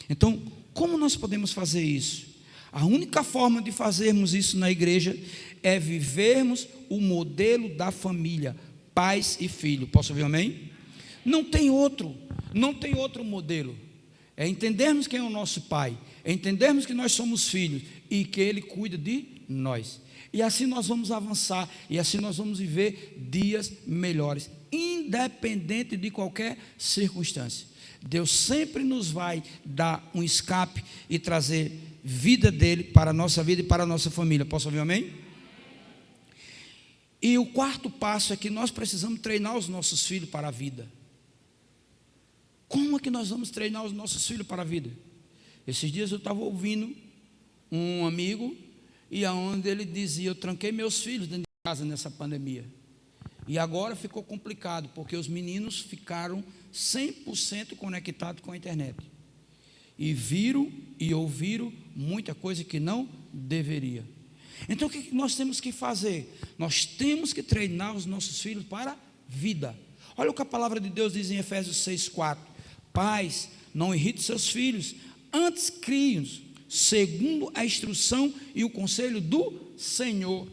Então, como nós podemos fazer isso? A única forma de fazermos isso na igreja é vivermos o modelo da família, pais e filhos. Posso ouvir um amém? Não tem outro modelo. É entendermos quem é o nosso pai, é entendermos que nós somos filhos e que Ele cuida de nós. E assim nós vamos avançar, e assim nós vamos viver dias melhores, independente de qualquer circunstância. Deus sempre nos vai dar um escape e trazer vida dele para a nossa vida e para a nossa família. Posso ouvir um amém? E o quarto passo é que nós precisamos treinar os nossos filhos para a vida. Como é que nós vamos treinar os nossos filhos para a vida? Esses dias eu estava ouvindo um amigo, e aonde ele dizia: eu tranquei meus filhos dentro de casa nessa pandemia. E agora ficou complicado, porque os meninos ficaram 100% conectados com a internet. E viram e ouviram muita coisa que não deveria. Então o que nós temos que fazer? Nós temos que treinar os nossos filhos para a vida. Olha o que a palavra de Deus diz em Efésios 6,4: pais, não irritem seus filhos, antes criem-os, segundo a instrução e o conselho do Senhor.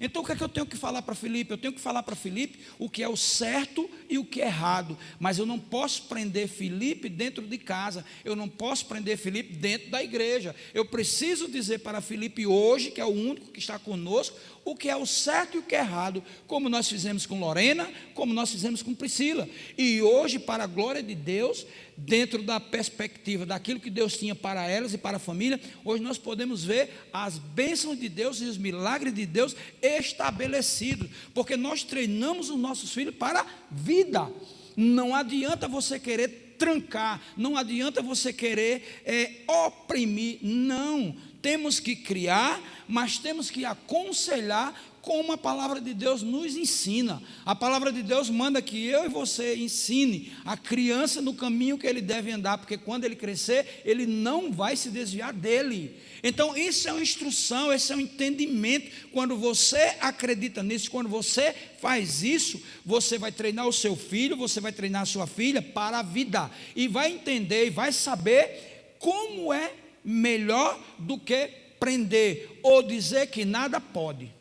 Então o que é que eu tenho que falar para Felipe? Eu tenho que falar para Felipe o que é o certo e o que é errado. Mas eu não posso prender Felipe dentro de casa. Eu não posso prender Felipe dentro da igreja. Eu preciso dizer para Felipe hoje, que é o único que está conosco, o que é o certo e o que é errado, como nós fizemos com Lorena, como nós fizemos com Priscila. E hoje, para a glória de Deus, dentro da perspectiva daquilo que Deus tinha para elas e para a família, hoje nós podemos ver as bênçãos de Deus e os milagres de Deus estabelecidos, porque nós treinamos os nossos filhos para a vida. Não adianta você querer trancar, não adianta você querer oprimir, não. Temos que criar, mas temos que aconselhar como a palavra de Deus nos ensina. A palavra de Deus manda que eu e você ensine a criança no caminho que ele deve andar, porque quando ele crescer, ele não vai se desviar dele. Então isso é uma instrução, esse é um entendimento. Quando você acredita nisso, quando você faz isso, você vai treinar o seu filho, você vai treinar a sua filha para a vida, e vai entender e vai saber como é melhor do que prender ou dizer que nada pode.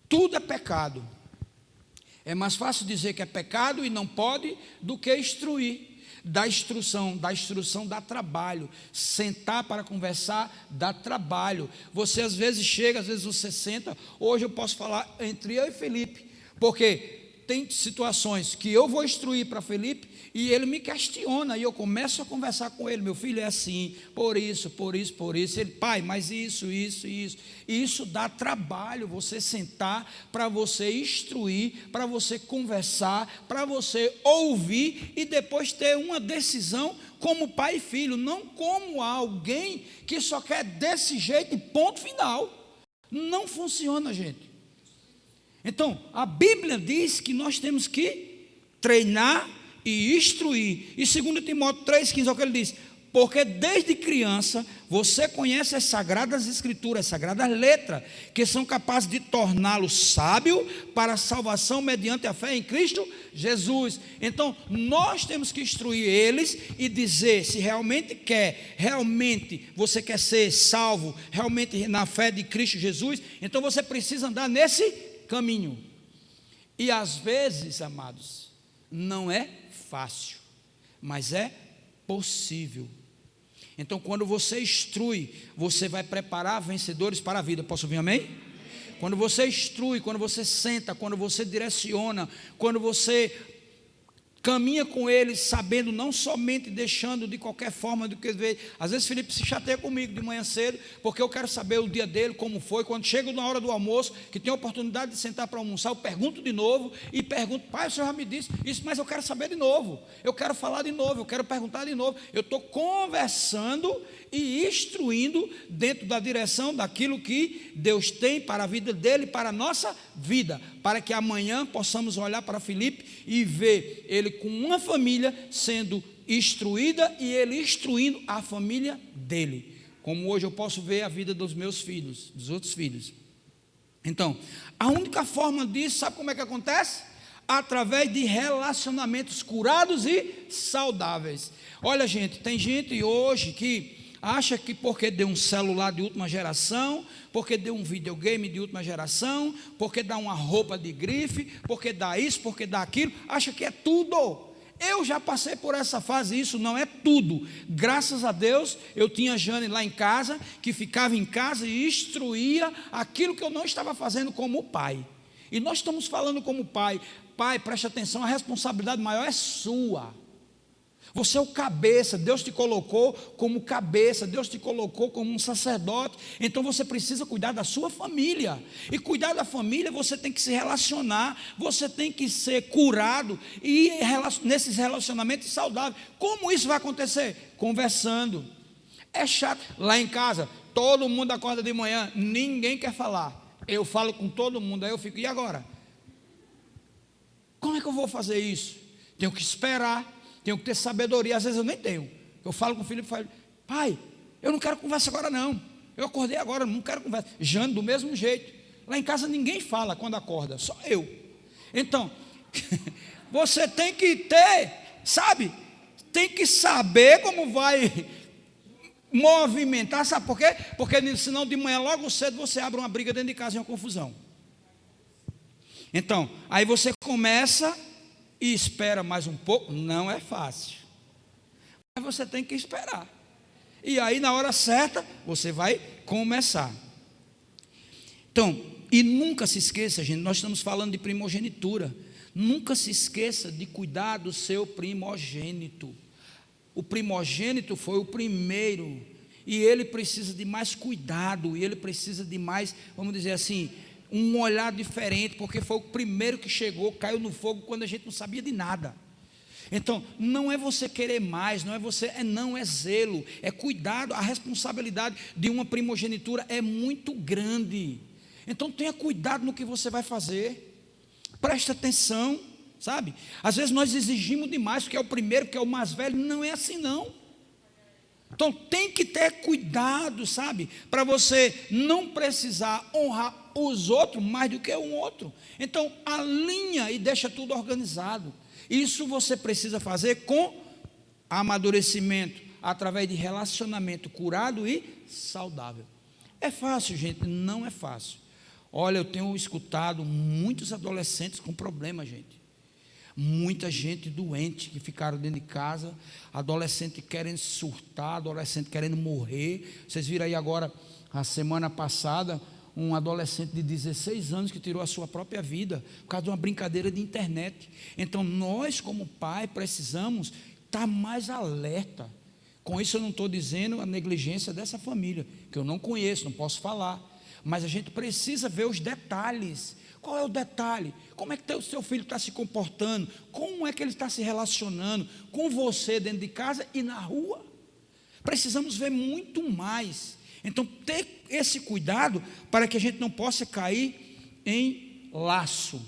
Tudo é pecado. É mais fácil dizer que é pecado e não pode do que instruir. Da instrução dá trabalho. Sentar para conversar dá trabalho. Você às vezes chega, às vezes você senta. Hoje eu posso falar entre eu e Felipe, porque tem situações que eu vou instruir para Felipe e ele me questiona, e eu começo a conversar com ele: meu filho, é assim, por isso. Ele: pai, mas isso. E isso dá trabalho, você sentar para você instruir, para você conversar, para você ouvir e depois ter uma decisão como pai e filho, não como alguém que só quer desse jeito e ponto final. Não funciona, gente. Então, a Bíblia diz que nós temos que treinar e instruir. E 2 Timóteo 3,15, olha o que ele diz: porque desde criança você conhece as sagradas escrituras, as sagradas letras, que são capazes de torná-lo sábio para a salvação mediante a fé em Cristo Jesus. Então, nós temos que instruir eles e dizer se realmente você quer ser salvo, realmente na fé de Cristo Jesus, então você precisa andar nesse caminho. E às vezes, amados, não é fácil, mas é possível. Então, quando você instrui, você vai preparar vencedores para a vida. Posso ouvir amém? Quando você instrui, quando você senta, quando você direciona, quando você caminha com ele, sabendo, não somente deixando de qualquer forma do que ver. Às vezes Felipe se chateia comigo de manhã cedo, porque eu quero saber o dia dele, como foi. Quando chego na hora do almoço, que tenho a oportunidade de sentar para almoçar, eu pergunto de novo, e pergunto: pai, o senhor já me disse isso, mas eu quero saber de novo, eu quero falar de novo, eu quero perguntar de novo. Eu estou conversando e instruindo dentro da direção daquilo que Deus tem para a vida dele, para a nossa vida, para que amanhã possamos olhar para Felipe e ver ele com uma família sendo instruída e ele instruindo a família dele, como hoje eu posso ver a vida dos meus filhos, dos outros filhos. Então, a única forma disso, sabe como é que acontece? Através de relacionamentos curados e saudáveis. Olha, gente, tem gente hoje que acha que porque deu um celular de última geração, porque deu um videogame de última geração, porque dá uma roupa de grife, porque dá isso, porque dá aquilo, acha que é tudo. Eu já passei por essa fase, isso não é tudo. Graças a Deus, eu tinha Jane lá em casa, que ficava em casa e instruía aquilo que eu não estava fazendo como pai. E nós estamos falando como pai. Pai, preste atenção, a responsabilidade maior é sua. Você é o cabeça, Deus te colocou como cabeça, Deus te colocou como um sacerdote, então você precisa cuidar da sua família, e cuidar da família você tem que se relacionar, você tem que ser curado, e nesses relacionamentos saudáveis. Como isso vai acontecer? Conversando. É chato, lá em casa, todo mundo acorda de manhã, ninguém quer falar, eu falo com todo mundo, aí eu fico: e agora? Como é que eu vou fazer isso? Tenho que esperar, tenho que ter sabedoria. Às vezes eu nem tenho. Eu falo com o filho e falo: pai, eu não quero conversa agora não, eu acordei agora, não quero conversa. Jane do mesmo jeito. Lá em casa ninguém fala quando acorda, só eu. Então você tem que ter, sabe, tem que saber como vai movimentar. Sabe por quê? Porque senão de manhã logo cedo você abre uma briga dentro de casa e uma confusão. Então, aí você começa e espera mais um pouco. Não é fácil, mas você tem que esperar, e aí na hora certa você vai começar. Então, e nunca se esqueça, gente, nós estamos falando de primogenitura. Nunca se esqueça de cuidar do seu primogênito. O primogênito foi o primeiro, e ele precisa de mais cuidado, e ele precisa de mais, vamos dizer assim, um olhar diferente, porque foi o primeiro que chegou, caiu no fogo quando a gente não sabia de nada. Então, não é você querer mais, não é você, não é zelo, é cuidado. A responsabilidade de uma primogenitura é muito grande. Então, tenha cuidado no que você vai fazer, preste atenção, sabe? Às vezes nós exigimos demais, porque é o primeiro, que é o mais velho. Não é assim não. Então tem que ter cuidado, sabe, para você não precisar honrar os outros mais do que um outro. Então alinha e deixa tudo organizado. Isso você precisa fazer com amadurecimento, através de relacionamento curado e saudável. É fácil, gente? Não é fácil. Olha, eu tenho escutado muitos adolescentes com problemas, gente. Muita gente doente que ficaram dentro de casa, adolescente querendo surtar, adolescente querendo morrer. Vocês viram aí agora, a semana passada, um adolescente de 16 anos que tirou a sua própria vida por causa de uma brincadeira de internet. Então nós como pai precisamos estar mais alerta. Com isso eu não estou dizendo a negligência dessa família, que eu não conheço, não posso falar, mas a gente precisa ver os detalhes. Qual é o detalhe? Como é que o seu filho está se comportando? Como é que ele está se relacionando com você dentro de casa e na rua? Precisamos ver muito mais. Então, ter esse cuidado para que a gente não possa cair em laço.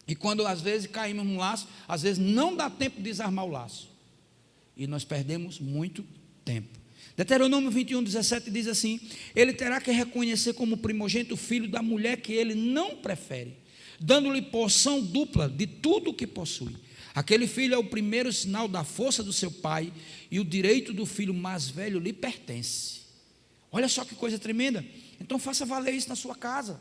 E quando às vezes caímos num laço, às vezes não dá tempo de desarmar o laço. E nós perdemos muito tempo. Deuteronômio 21:17 diz assim: ele terá que reconhecer como primogênito o filho da mulher que ele não prefere, dando-lhe porção dupla de tudo o que possui. Aquele filho é o primeiro sinal da força do seu pai, e o direito do filho mais velho lhe pertence. Olha só que coisa tremenda. Então faça valer isso na sua casa,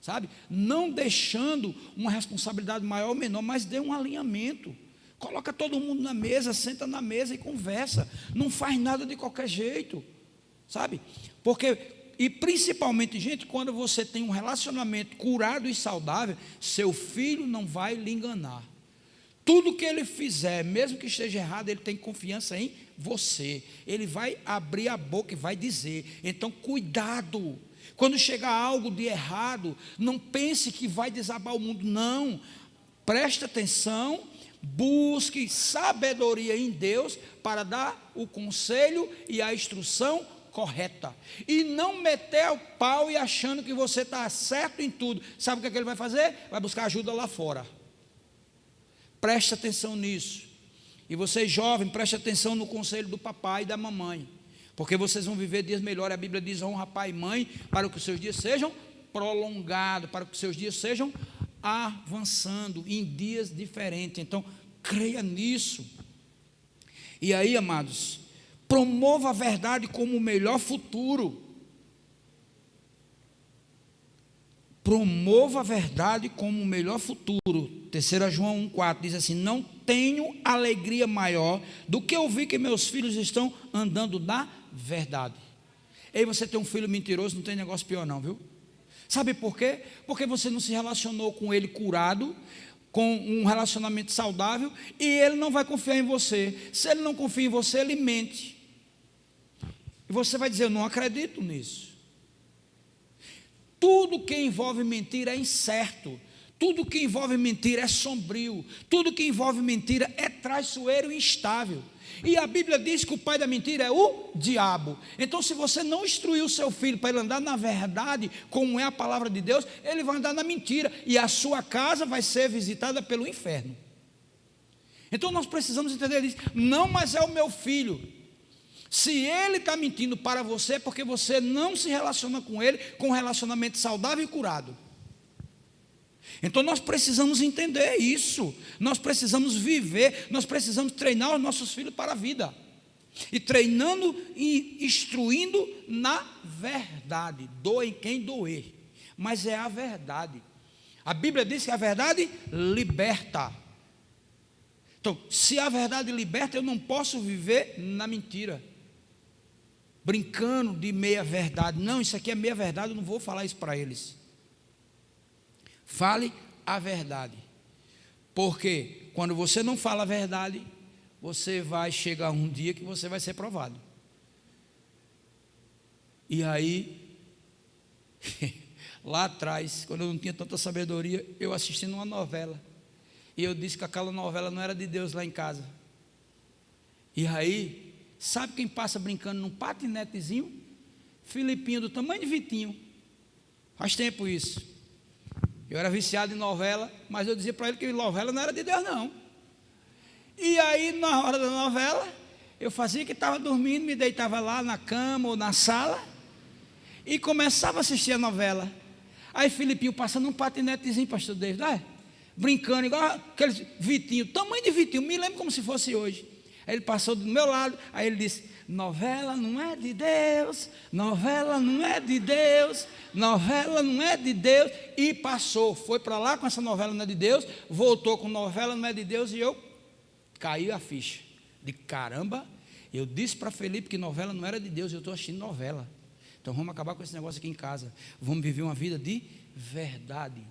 sabe? Não deixando uma responsabilidade maior ou menor, mas dê um alinhamento. Coloca todo mundo na mesa, senta na mesa e conversa. Não faz nada de qualquer jeito, sabe? Porque, e principalmente, gente, quando você tem um relacionamento curado e saudável, seu filho não vai lhe enganar. Tudo que ele fizer, mesmo que esteja errado, ele tem confiança em você. Ele vai abrir a boca e vai dizer. Então, cuidado. Quando chegar algo de errado, não pense que vai desabar o mundo. Não. Preste atenção. Busque sabedoria em Deus para dar o conselho e a instrução correta. E não meter o pau e achando que você está certo em tudo. Sabe o que é que ele vai fazer? Vai buscar ajuda lá fora. Preste atenção nisso. E vocês jovens, preste atenção no conselho do papai e da mamãe. Porque vocês vão viver dias melhores. A Bíblia diz: honra pai e mãe, para que os seus dias sejam prolongados, para que os seus dias sejam avançando em dias diferentes. Então, creia nisso. E aí, amados, promova a verdade como o melhor futuro. Promova a verdade como o melhor futuro. 3 João 1,4 diz assim: não tenho alegria maior do que ouvir que meus filhos estão andando na verdade. Ei, você tem um filho mentiroso, não tem negócio pior não, viu? Sabe por quê? Porque você não se relacionou com ele curado, com um relacionamento saudável, e ele não vai confiar em você. Se ele não confia em você, ele mente. E você vai dizer: eu não acredito nisso. Tudo que envolve mentira é incerto. Tudo que envolve mentira é sombrio. Tudo que envolve mentira é traiçoeiro e instável. E a Bíblia diz que o pai da mentira é o diabo. Então, se você não instruir o seu filho para ele andar na verdade, como é a palavra de Deus, ele vai andar na mentira. E a sua casa vai ser visitada pelo inferno. Então, nós precisamos entender isso. Não, mas é o meu filho. Se ele está mentindo para você, é porque você não se relaciona com ele com um relacionamento saudável e curado. Então nós precisamos entender isso, nós precisamos viver, nós precisamos treinar os nossos filhos para a vida. E treinando e instruindo na verdade, doem quem doer, mas é a verdade. A Bíblia diz que a verdade liberta. Então, se a verdade liberta, eu não posso viver na mentira, brincando de meia verdade. Não, isso aqui é meia verdade, eu não vou falar isso para eles. Fale a verdade, porque quando você não fala a verdade, você vai chegar um dia que você vai ser provado. E aí, lá atrás, quando eu não tinha tanta sabedoria, eu assistindo uma novela, e eu disse que aquela novela não era de Deus lá em casa. E aí, sabe quem passa brincando num patinetezinho? Filipinho, do tamanho de Vitinho. Faz tempo isso. Eu era viciado em novela, mas eu dizia para ele que novela não era de Deus, não. E aí, na hora da novela, eu fazia que estava dormindo, me deitava lá na cama ou na sala e começava a assistir a novela. Aí Filipinho passando um patinetezinho, pastor David, brincando, igual aquele Vitinho, tamanho de Vitinho, me lembro como se fosse hoje. Aí ele passou do meu lado, aí ele disse: novela não é de Deus, novela não é de Deus, novela não é de Deus. E passou, foi para lá com essa novela não é de Deus, voltou com novela não é de Deus, e eu caí a ficha. De caramba, eu disse para Felipe que novela não era de Deus, eu estou assistindo novela. Então vamos acabar com esse negócio aqui em casa, vamos viver uma vida de verdade.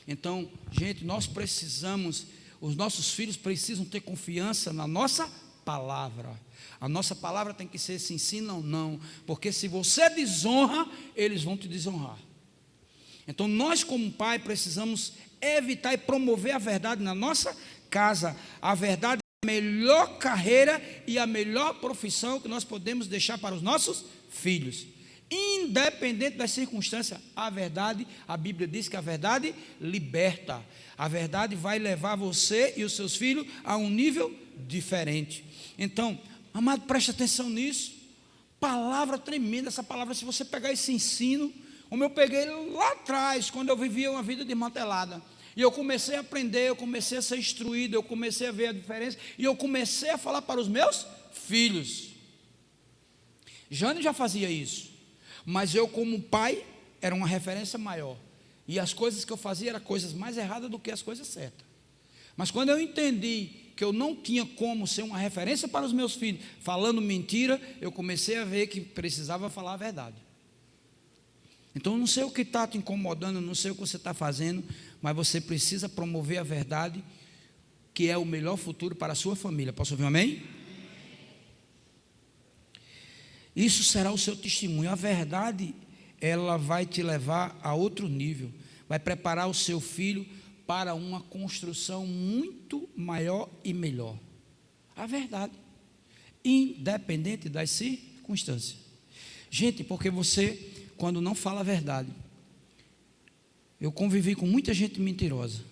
Então, gente, nós precisamos, os nossos filhos precisam ter confiança na nossa palavra. A nossa palavra tem que ser sim, sim, não, não. Porque se você desonra, eles vão te desonrar. Então nós como pai precisamos evitar e promover a verdade na nossa casa. A verdade é a melhor carreira e a melhor profissão que nós podemos deixar para os nossos filhos. Independente das circunstâncias, a verdade, a Bíblia diz que a verdade liberta. A verdade vai levar você e os seus filhos a um nível diferente. Então, amado, preste atenção nisso. Palavra tremenda, essa palavra, se você pegar esse ensino, como eu peguei lá atrás, quando eu vivia uma vida desmantelada, e eu comecei a aprender, eu comecei a ser instruído, eu comecei a ver a diferença, e eu comecei a falar para os meus filhos. Jane já fazia isso, mas eu como pai, era uma referência maior, e as coisas que eu fazia eram coisas mais erradas do que as coisas certas. Mas quando eu entendi que eu não tinha como ser uma referência para os meus filhos, falando mentira, eu comecei a ver que precisava falar a verdade. Então, eu não sei o que está te incomodando, não sei o que você está fazendo, mas você precisa promover a verdade que é o melhor futuro para a sua família. Posso ouvir um amém? Isso será o seu testemunho. A verdade, ela vai te levar a outro nível. Vai preparar o seu filho para uma construção muito maior e melhor. A verdade, independente das circunstâncias. Gente, porque você, quando não fala a verdade, eu convivi com muita gente mentirosa.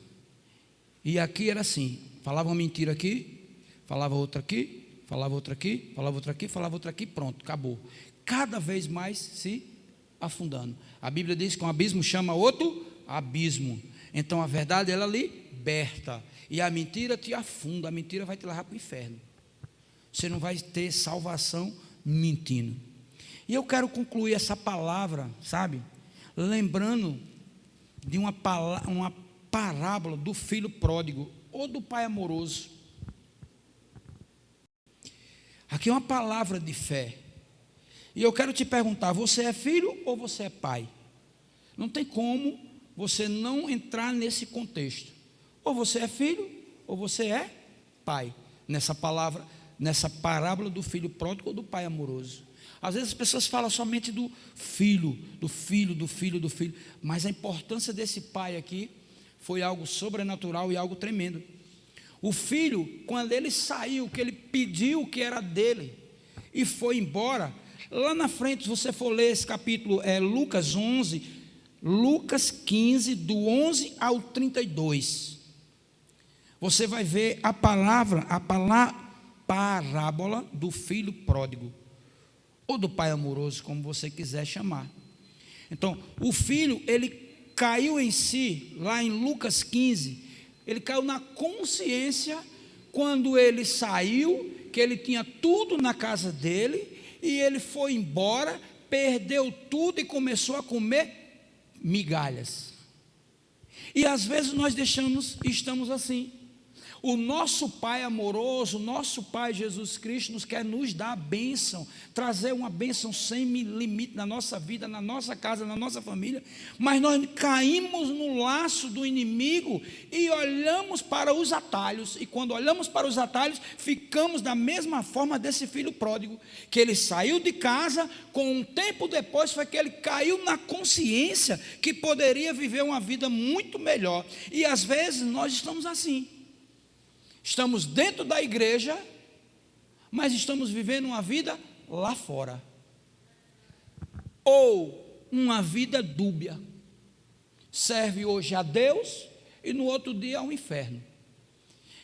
E aqui era assim, falava uma mentira aqui, falava outra aqui, falava outra aqui, falava outra aqui, falava outra aqui, pronto, acabou. Cada vez mais se afundando. A Bíblia diz que um abismo chama outro abismo. Então a verdade, ela liberta. E a mentira te afunda, a mentira vai te levar para o inferno. Você não vai ter salvação mentindo. E eu quero concluir essa palavra, sabe? Lembrando de uma parábola do filho pródigo ou do pai amoroso. Aqui é uma palavra de fé. E eu quero te perguntar, você é filho ou você é pai? Não tem como você não entrar nesse contexto. Ou você é filho ou você é pai. Nessa palavra, nessa parábola do filho pródigo ou do pai amoroso. Às vezes as pessoas falam somente do filho, mas a importância desse pai aqui foi algo sobrenatural e algo tremendo. O filho, quando ele saiu, que ele pediu o que era dele e foi embora, lá na frente, se você for ler esse capítulo, Lucas 11, Lucas 15, do 11 ao 32, você vai ver a parábola do filho pródigo, ou do pai amoroso, como você quiser chamar. Então, o filho, ele caiu em si, lá em Lucas 15, ele caiu na consciência, quando ele saiu, que ele tinha tudo na casa dele, e ele foi embora, perdeu tudo e começou a comer migalhas. E às vezes nós estamos assim. O nosso Pai amoroso, o nosso Pai Jesus Cristo nos quer nos dar a bênção, trazer uma bênção sem limite na nossa vida, na nossa casa, na nossa família, mas nós caímos no laço do inimigo e olhamos para os atalhos, e quando olhamos para os atalhos, ficamos da mesma forma desse filho pródigo, que ele saiu de casa, com um tempo depois foi que ele caiu na consciência que poderia viver uma vida muito melhor, e às vezes nós estamos assim. Estamos dentro da igreja, mas estamos vivendo uma vida lá fora. Ou uma vida dúbia. Serve hoje a Deus e no outro dia ao inferno.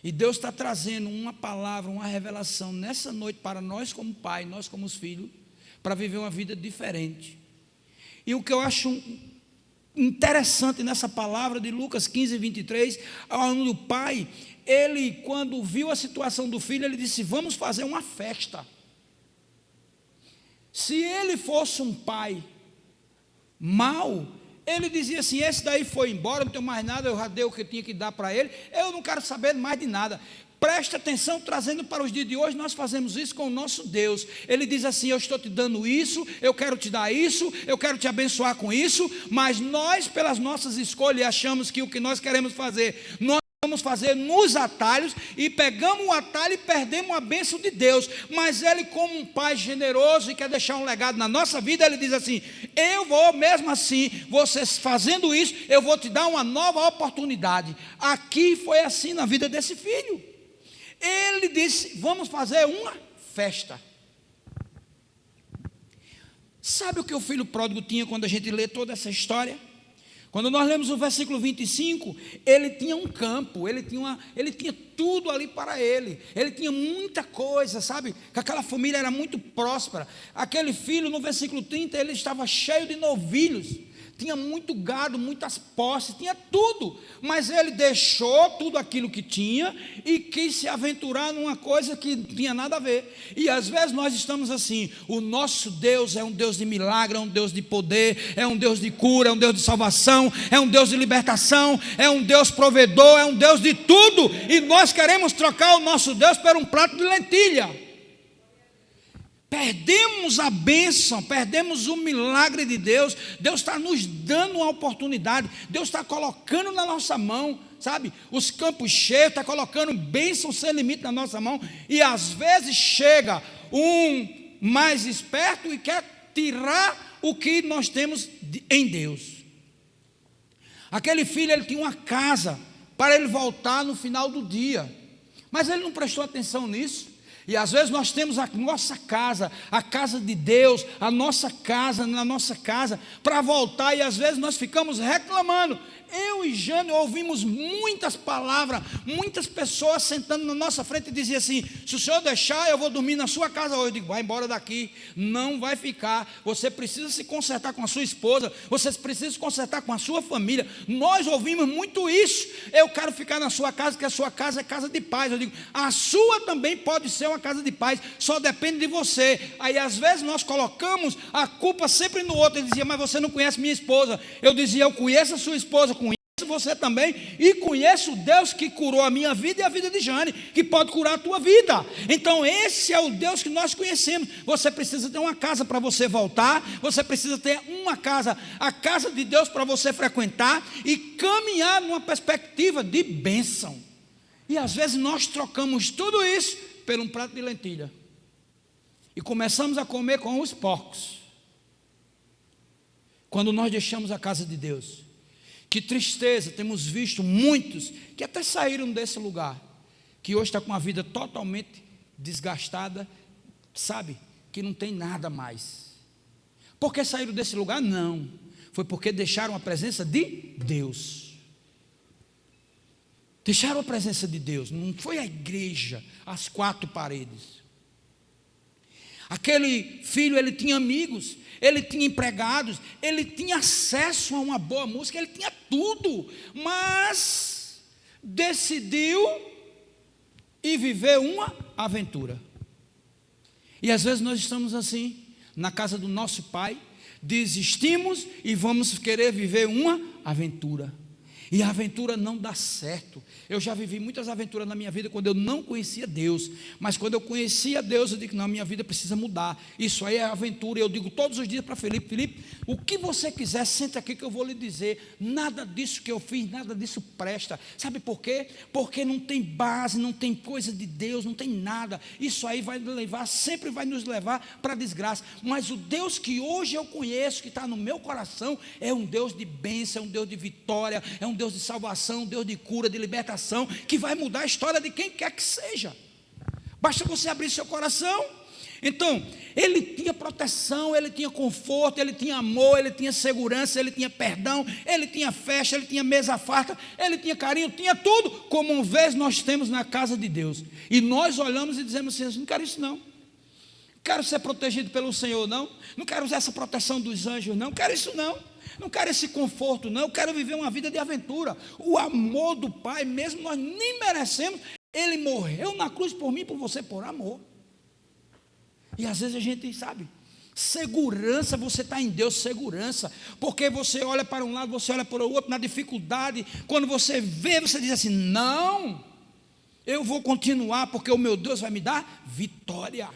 E Deus está trazendo uma palavra, uma revelação nessa noite para nós como pai, nós como os filhos, para viver uma vida diferente. E o que eu acho interessante nessa palavra de Lucas 15, 23, onde o pai, ele, quando viu a situação do filho, ele disse: vamos fazer uma festa. Se ele fosse um pai mau, ele dizia assim: esse daí foi embora, não tenho mais nada, eu já dei o que eu tinha que dar para ele, eu não quero saber mais de nada. Presta atenção, trazendo para os dias de hoje, nós fazemos isso com o nosso Deus. Ele diz assim: eu estou te dando isso, eu quero te dar isso, eu quero te abençoar com isso, mas nós, pelas nossas escolhas, achamos que o que nós queremos fazer, nós vamos fazer nos atalhos, e pegamos o atalho e perdemos a bênção de Deus. Mas ele, como um pai generoso e quer deixar um legado na nossa vida, ele diz assim: eu vou, mesmo assim, vocês fazendo isso, eu vou te dar uma nova oportunidade. Aqui foi assim na vida desse filho. Ele disse: vamos fazer uma festa. Sabe o que o filho pródigo tinha quando a gente lê toda essa história? Quando nós lemos o versículo 25, ele tinha um campo, ele tinha tudo ali para ele tinha muita coisa, sabe? Que aquela família era muito próspera. Aquele filho, no versículo 30, ele estava cheio de novilhos, tinha muito gado, muitas posses, tinha tudo, mas ele deixou tudo aquilo que tinha e quis se aventurar numa coisa que não tinha nada a ver. E às vezes nós estamos assim: o nosso Deus é um Deus de milagre, é um Deus de poder, é um Deus de cura, é um Deus de salvação, é um Deus de libertação, é um Deus provedor, é um Deus de tudo, e nós queremos trocar o nosso Deus por um prato de lentilha. Perdemos a bênção, perdemos o milagre de Deus. Deus está nos dando uma oportunidade, Deus está colocando na nossa mão. sabe, os campos cheios, está colocando bênção sem limite na nossa mão, e às vezes chega um mais esperto e quer tirar o que nós temos em Deus. Aquele filho, ele tinha uma casa para ele voltar no final do dia, mas ele não prestou atenção nisso. E às vezes nós temos a nossa casa, a casa de Deus, a nossa casa, na nossa casa, para voltar, e às vezes nós ficamos reclamando. Eu e Jânio ouvimos muitas palavras, muitas pessoas sentando na nossa frente e diziam assim: se o senhor deixar, eu vou dormir na sua casa hoje. Eu digo: vai embora daqui, não vai ficar. Você precisa se consertar com a sua esposa, você precisa se consertar com a sua família. Nós ouvimos muito isso. Eu quero ficar na sua casa, que a sua casa é casa de paz. Eu digo: a sua também pode ser uma casa de paz, só depende de você. Aí às vezes nós colocamos a culpa sempre no outro. Ele dizia: mas você não conhece minha esposa. Eu dizia: eu conheço a sua esposa, conheço você também, e conheço o Deus que curou a minha vida e a vida de Jane, que pode curar a tua vida. Então esse é o Deus que nós conhecemos. Você precisa ter uma casa para você voltar, você precisa ter uma casa, a casa de Deus, para você frequentar e caminhar numa perspectiva de bênção. E às vezes nós trocamos tudo isso por um prato de lentilha e começamos a comer com os porcos, quando nós deixamos a casa de Deus. Que tristeza, temos visto muitos que até saíram desse lugar, que hoje está com a vida totalmente desgastada, sabe, que não tem nada mais. Por que saíram desse lugar? Não, foi porque deixaram a presença de Deus. Deixaram a presença de Deus, não foi a igreja, as quatro paredes. Aquele filho, ele tinha amigos, ele tinha empregados, ele tinha acesso a uma boa música, ele tinha tudo, mas decidiu ir viver uma aventura. E às vezes nós estamos assim, na casa do nosso pai, desistimos e vamos querer viver uma aventura. E a aventura não dá certo. Eu já vivi muitas aventuras na minha vida quando eu não conhecia Deus. Mas quando eu conhecia Deus, eu digo: não, minha vida precisa mudar. Isso aí é aventura. Eu digo todos os dias para Felipe: Felipe, o que você quiser, senta aqui que eu vou lhe dizer. Nada disso que eu fiz, nada disso presta. Sabe por quê? Porque não tem base, não tem coisa de Deus, não tem nada. Isso aí vai levar, sempre vai nos levar para a desgraça. Mas o Deus que hoje eu conheço, que está no meu coração, é um Deus de bênção, é um Deus de vitória, é um Deus de salvação, um Deus de cura, de libertação, que vai mudar a história de quem quer que seja. Basta você abrir seu coração. Então, ele tinha proteção, ele tinha conforto, ele tinha amor, ele tinha segurança, ele tinha perdão, ele tinha festa, ele tinha mesa farta, ele tinha carinho, tinha tudo, como uma vez nós temos na casa de Deus. E nós olhamos e dizemos assim: não quero isso não. Quero ser protegido pelo Senhor não. Não quero usar essa proteção dos anjos não. Quero isso não. Não quero esse conforto não. Eu quero viver uma vida de aventura. O amor do Pai, mesmo nós nem merecemos, Ele morreu na cruz por mim, por você, por amor. E às vezes a gente sabe, segurança, você está em Deus, segurança, porque você olha para um lado, você olha para o outro, na dificuldade, quando você vê, você diz assim: não, eu vou continuar, porque o meu Deus vai me dar vitória.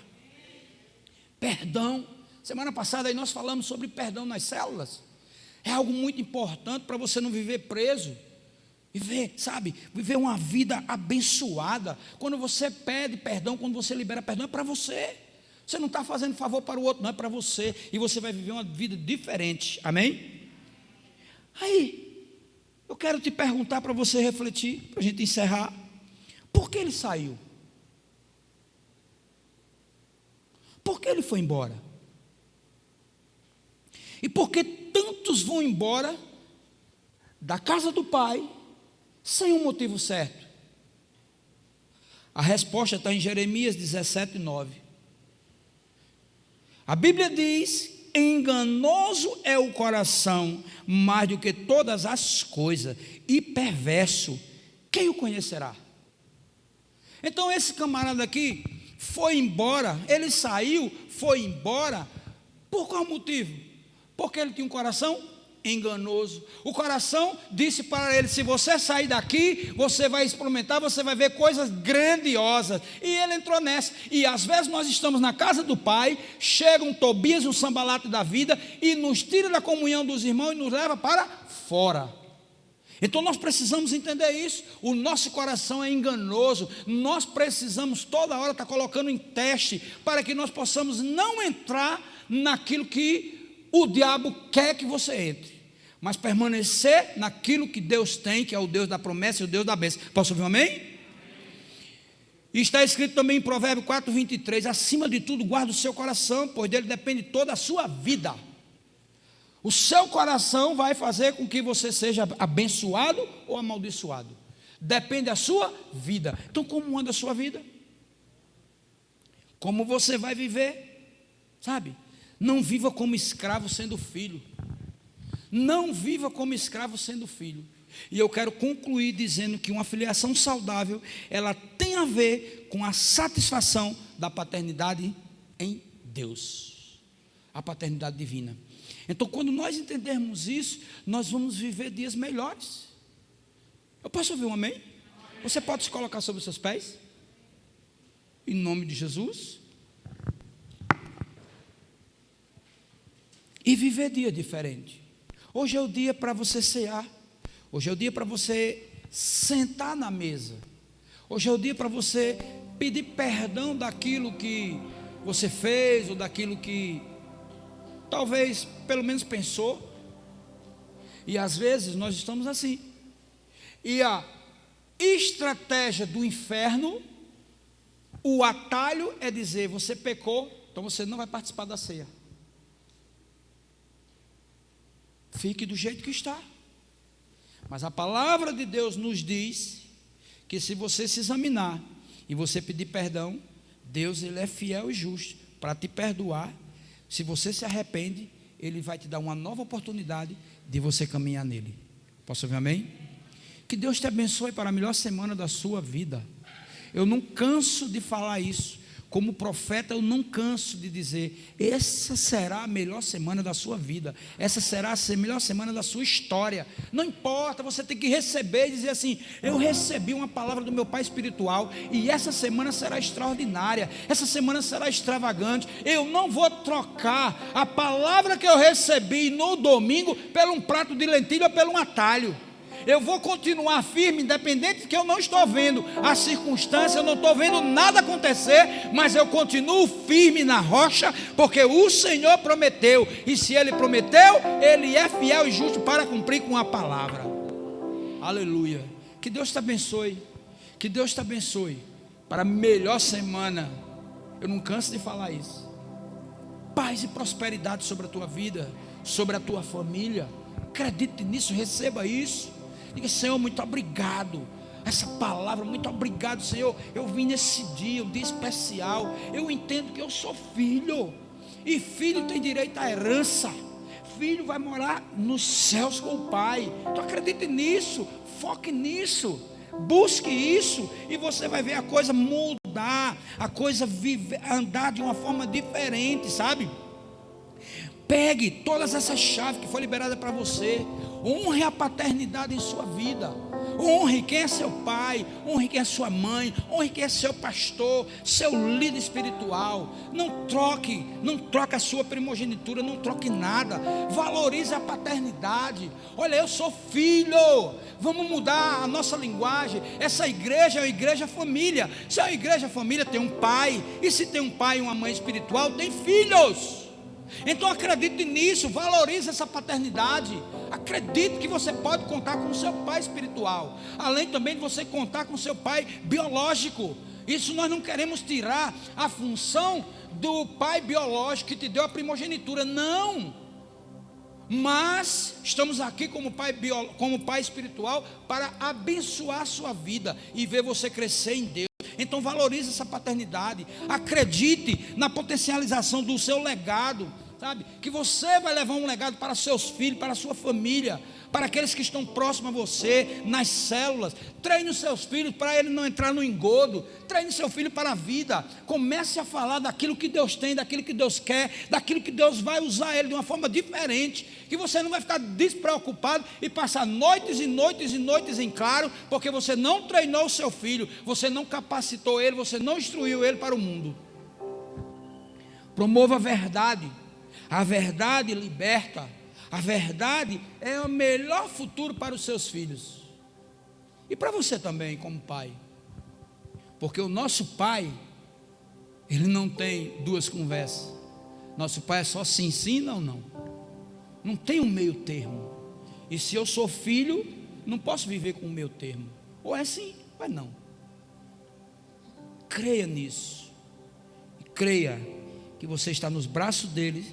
Perdão. Semana passada aí nós falamos sobre perdão nas células. É algo muito importante para você não viver preso. Viver uma vida abençoada. Quando você pede perdão, quando você libera perdão, é para você. Você não está fazendo favor para o outro, não, é para você. E você vai viver uma vida diferente. Amém? Aí, eu quero te perguntar para você refletir, para a gente encerrar. Por que ele saiu? Por que ele foi embora? E por que tantos vão embora da casa do pai sem um motivo certo? A resposta está em Jeremias 17:9. A Bíblia diz: enganoso é o coração mais do que todas as coisas, e perverso, quem o conhecerá? Então esse camarada aqui foi embora, ele saiu, foi embora, por qual motivo? Porque ele tinha um coração enganoso. O coração disse para ele: se você sair daqui, você vai experimentar, você vai ver coisas grandiosas. E ele entrou nessa. E às vezes nós estamos na casa do Pai, chega um Tobias, um Sambalate da vida, e nos tira da comunhão dos irmãos e nos leva para fora. Então nós precisamos entender isso. O nosso coração é enganoso. Nós precisamos toda hora estar colocando em teste para que nós possamos não entrar naquilo que o diabo quer que você entre, mas permanecer naquilo que Deus tem, que é o Deus da promessa e o Deus da bênção. Posso ouvir um amém? E está escrito também em Provérbios 4:23: acima de tudo guarda o seu coração, pois dele depende toda a sua vida. O seu coração vai fazer com que você seja abençoado ou amaldiçoado. Depende da sua vida. Então, como anda a sua vida? Como você vai viver? Sabe? Não viva como escravo sendo filho. Não viva como escravo sendo filho. E eu quero concluir dizendo que uma filiação saudável, ela tem a ver com a satisfação da paternidade em Deus. A paternidade divina. Então, quando nós entendermos isso, nós vamos viver dias melhores. Eu posso ouvir um amém? Você pode se colocar sobre os seus pés? Em nome de Jesus. E viver dia diferente. Hoje é o dia para você cear. Hoje é o dia para você sentar na mesa. Hoje é o dia para você pedir perdão daquilo que você fez, ou daquilo que talvez pelo menos pensou. E às vezes nós estamos assim. E a estratégia do inferno, o atalho é dizer: você pecou, então você não vai participar da ceia. Fique do jeito que está. Mas a palavra de Deus nos diz que se você se examinar e você pedir perdão, Deus, ele é fiel e justo para te perdoar. Se você se arrepende, ele vai te dar uma nova oportunidade de você caminhar nele. Posso ouvir amém? Que Deus te abençoe para a melhor semana da sua vida. Eu não canso de falar isso. Como profeta, eu não canso de dizer: essa será a melhor semana da sua vida. Essa será a melhor semana da sua história. Não importa, você tem que receber e dizer assim: eu recebi uma palavra do meu pai espiritual e essa semana será extraordinária. Essa semana será extravagante. Eu não vou trocar a palavra que eu recebi no domingo por um prato de lentilha ou por um atalho. Eu vou continuar firme, independente de que eu não estou vendo a circunstância, eu não estou vendo nada acontecer, mas eu continuo firme na rocha, porque o Senhor prometeu, e se Ele prometeu, Ele é fiel e justo para cumprir com a palavra. Aleluia. Que Deus te abençoe, que Deus te abençoe para a melhor semana. Eu não canso de falar isso. Paz e prosperidade sobre a tua vida, sobre a tua família. Acredite nisso, receba isso. Diga: Senhor, muito obrigado. Essa palavra, muito obrigado, Senhor. Eu vim nesse dia, um dia especial. Eu entendo que eu sou filho, e filho tem direito à herança. Filho vai morar nos céus com o Pai. Então acredite nisso, foque nisso, busque isso, e você vai ver a coisa mudar, a coisa andar de uma forma diferente, sabe? Pegue todas essas chaves que foi liberada para você. Honre a paternidade em sua vida. Honre quem é seu pai, honre quem é sua mãe, honre quem é seu pastor, seu líder espiritual. Não troque a sua primogenitura, não troque nada. Valorize a paternidade. Olha, eu sou filho. Vamos mudar a nossa linguagem. Essa igreja é uma igreja família. Se é uma igreja família, tem um pai. E se tem um pai e uma mãe espiritual, tem filhos. Então acredite nisso, valorize essa paternidade. Acredite que você pode contar com o seu pai espiritual, além também de você contar com o seu pai biológico. Isso nós não queremos tirar a função do pai biológico que te deu a primogenitura, não. Mas estamos aqui como pai espiritual para abençoar a sua vida e ver você crescer em Deus. Então valorize essa paternidade. Acredite na potencialização do seu legado, sabe? Que você vai levar um legado para seus filhos, para a sua família, para aqueles que estão próximos a você, nas células. Treine os seus filhos para ele não entrar no engodo. Treine seu filho para a vida. Comece a falar daquilo que Deus tem, daquilo que Deus quer, daquilo que Deus vai usar ele de uma forma diferente, que você não vai ficar despreocupado e passar noites e noites e noites em claro, porque você não treinou o seu filho, você não capacitou ele, você não instruiu ele para o mundo. Promova a verdade. A verdade liberta, A verdade é o melhor futuro para os seus filhos. E para você também, como pai. Porque o nosso pai, ele não tem duas conversas. Nosso pai é só sim, sim, não, não. Não tem um meio termo. E se eu sou filho, não posso viver com o meio termo. Ou é sim, ou é não. Creia nisso. E creia que você está nos braços dele,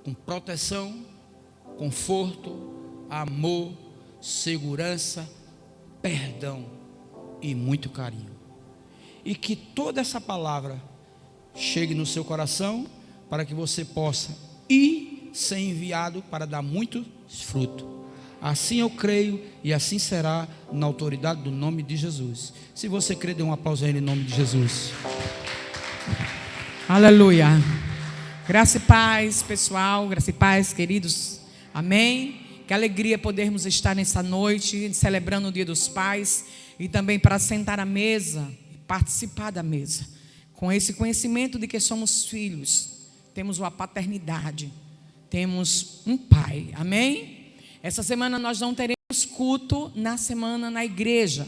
com proteção, conforto, amor, segurança, perdão e muito carinho. E que toda essa palavra chegue no seu coração, para que você possa ir ser enviado para dar muito fruto. Assim eu creio e assim será, na autoridade do nome de Jesus. Se você crê, dê um aplauso a ele em nome de Jesus. Aleluia. Graça e paz, pessoal, graça e paz, queridos. Amém. Que alegria podermos estar nessa noite, celebrando o Dia dos Pais, e também para sentar à mesa e participar da mesa, com esse conhecimento de que somos filhos, temos uma paternidade, temos um pai. Amém? Essa semana nós não teremos culto na semana na igreja.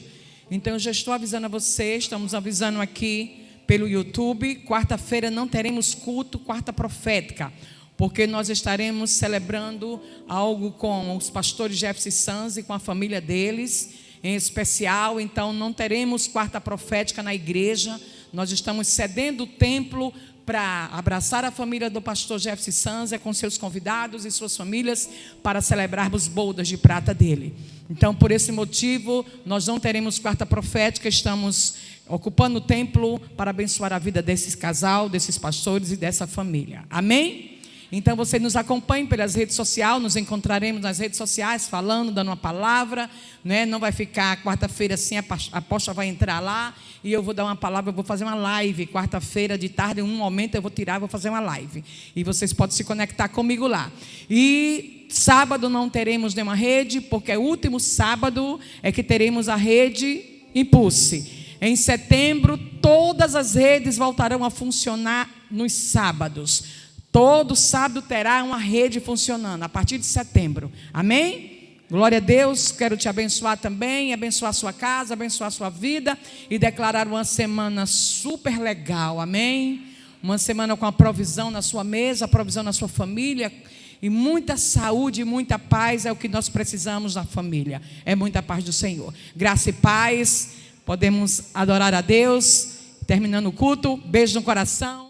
Então eu já estou avisando a vocês, estamos avisando aqui pelo YouTube, quarta-feira não teremos culto, quarta profética, porque nós estaremos celebrando algo com os pastores Jefferson Sanz e com a família deles, em especial. Então não teremos quarta profética na igreja. Nós estamos cedendo o templo para abraçar a família do pastor Jefferson Sanz com seus convidados e suas famílias, para celebrarmos bodas de prata dele. Então, por esse motivo, nós não teremos quarta profética. Estamos ocupando o templo para abençoar a vida desses casal, desses pastores e dessa família. Amém? Então você nos acompanhe pelas redes sociais, nos encontraremos nas redes sociais falando, dando uma palavra, né? Não vai ficar quarta-feira assim, a apóstola vai entrar lá e eu vou dar uma palavra, eu vou fazer uma live, quarta-feira de tarde, em um momento eu vou tirar, vou fazer uma live, e vocês podem se conectar comigo lá. E sábado não teremos nenhuma rede, porque o último sábado é que teremos a rede Impulse. Em setembro, todas as redes voltarão a funcionar nos sábados. Todo sábado terá uma rede funcionando, a partir de setembro. Amém? Glória a Deus. Quero te abençoar também, abençoar a sua casa, abençoar a sua vida e declarar uma semana super legal. Amém? Uma semana com a provisão na sua mesa, a provisão na sua família, e muita saúde e muita paz é o que nós precisamos na família. É muita paz do Senhor. Graça e paz. Podemos adorar a Deus. Terminando o culto, beijo no coração.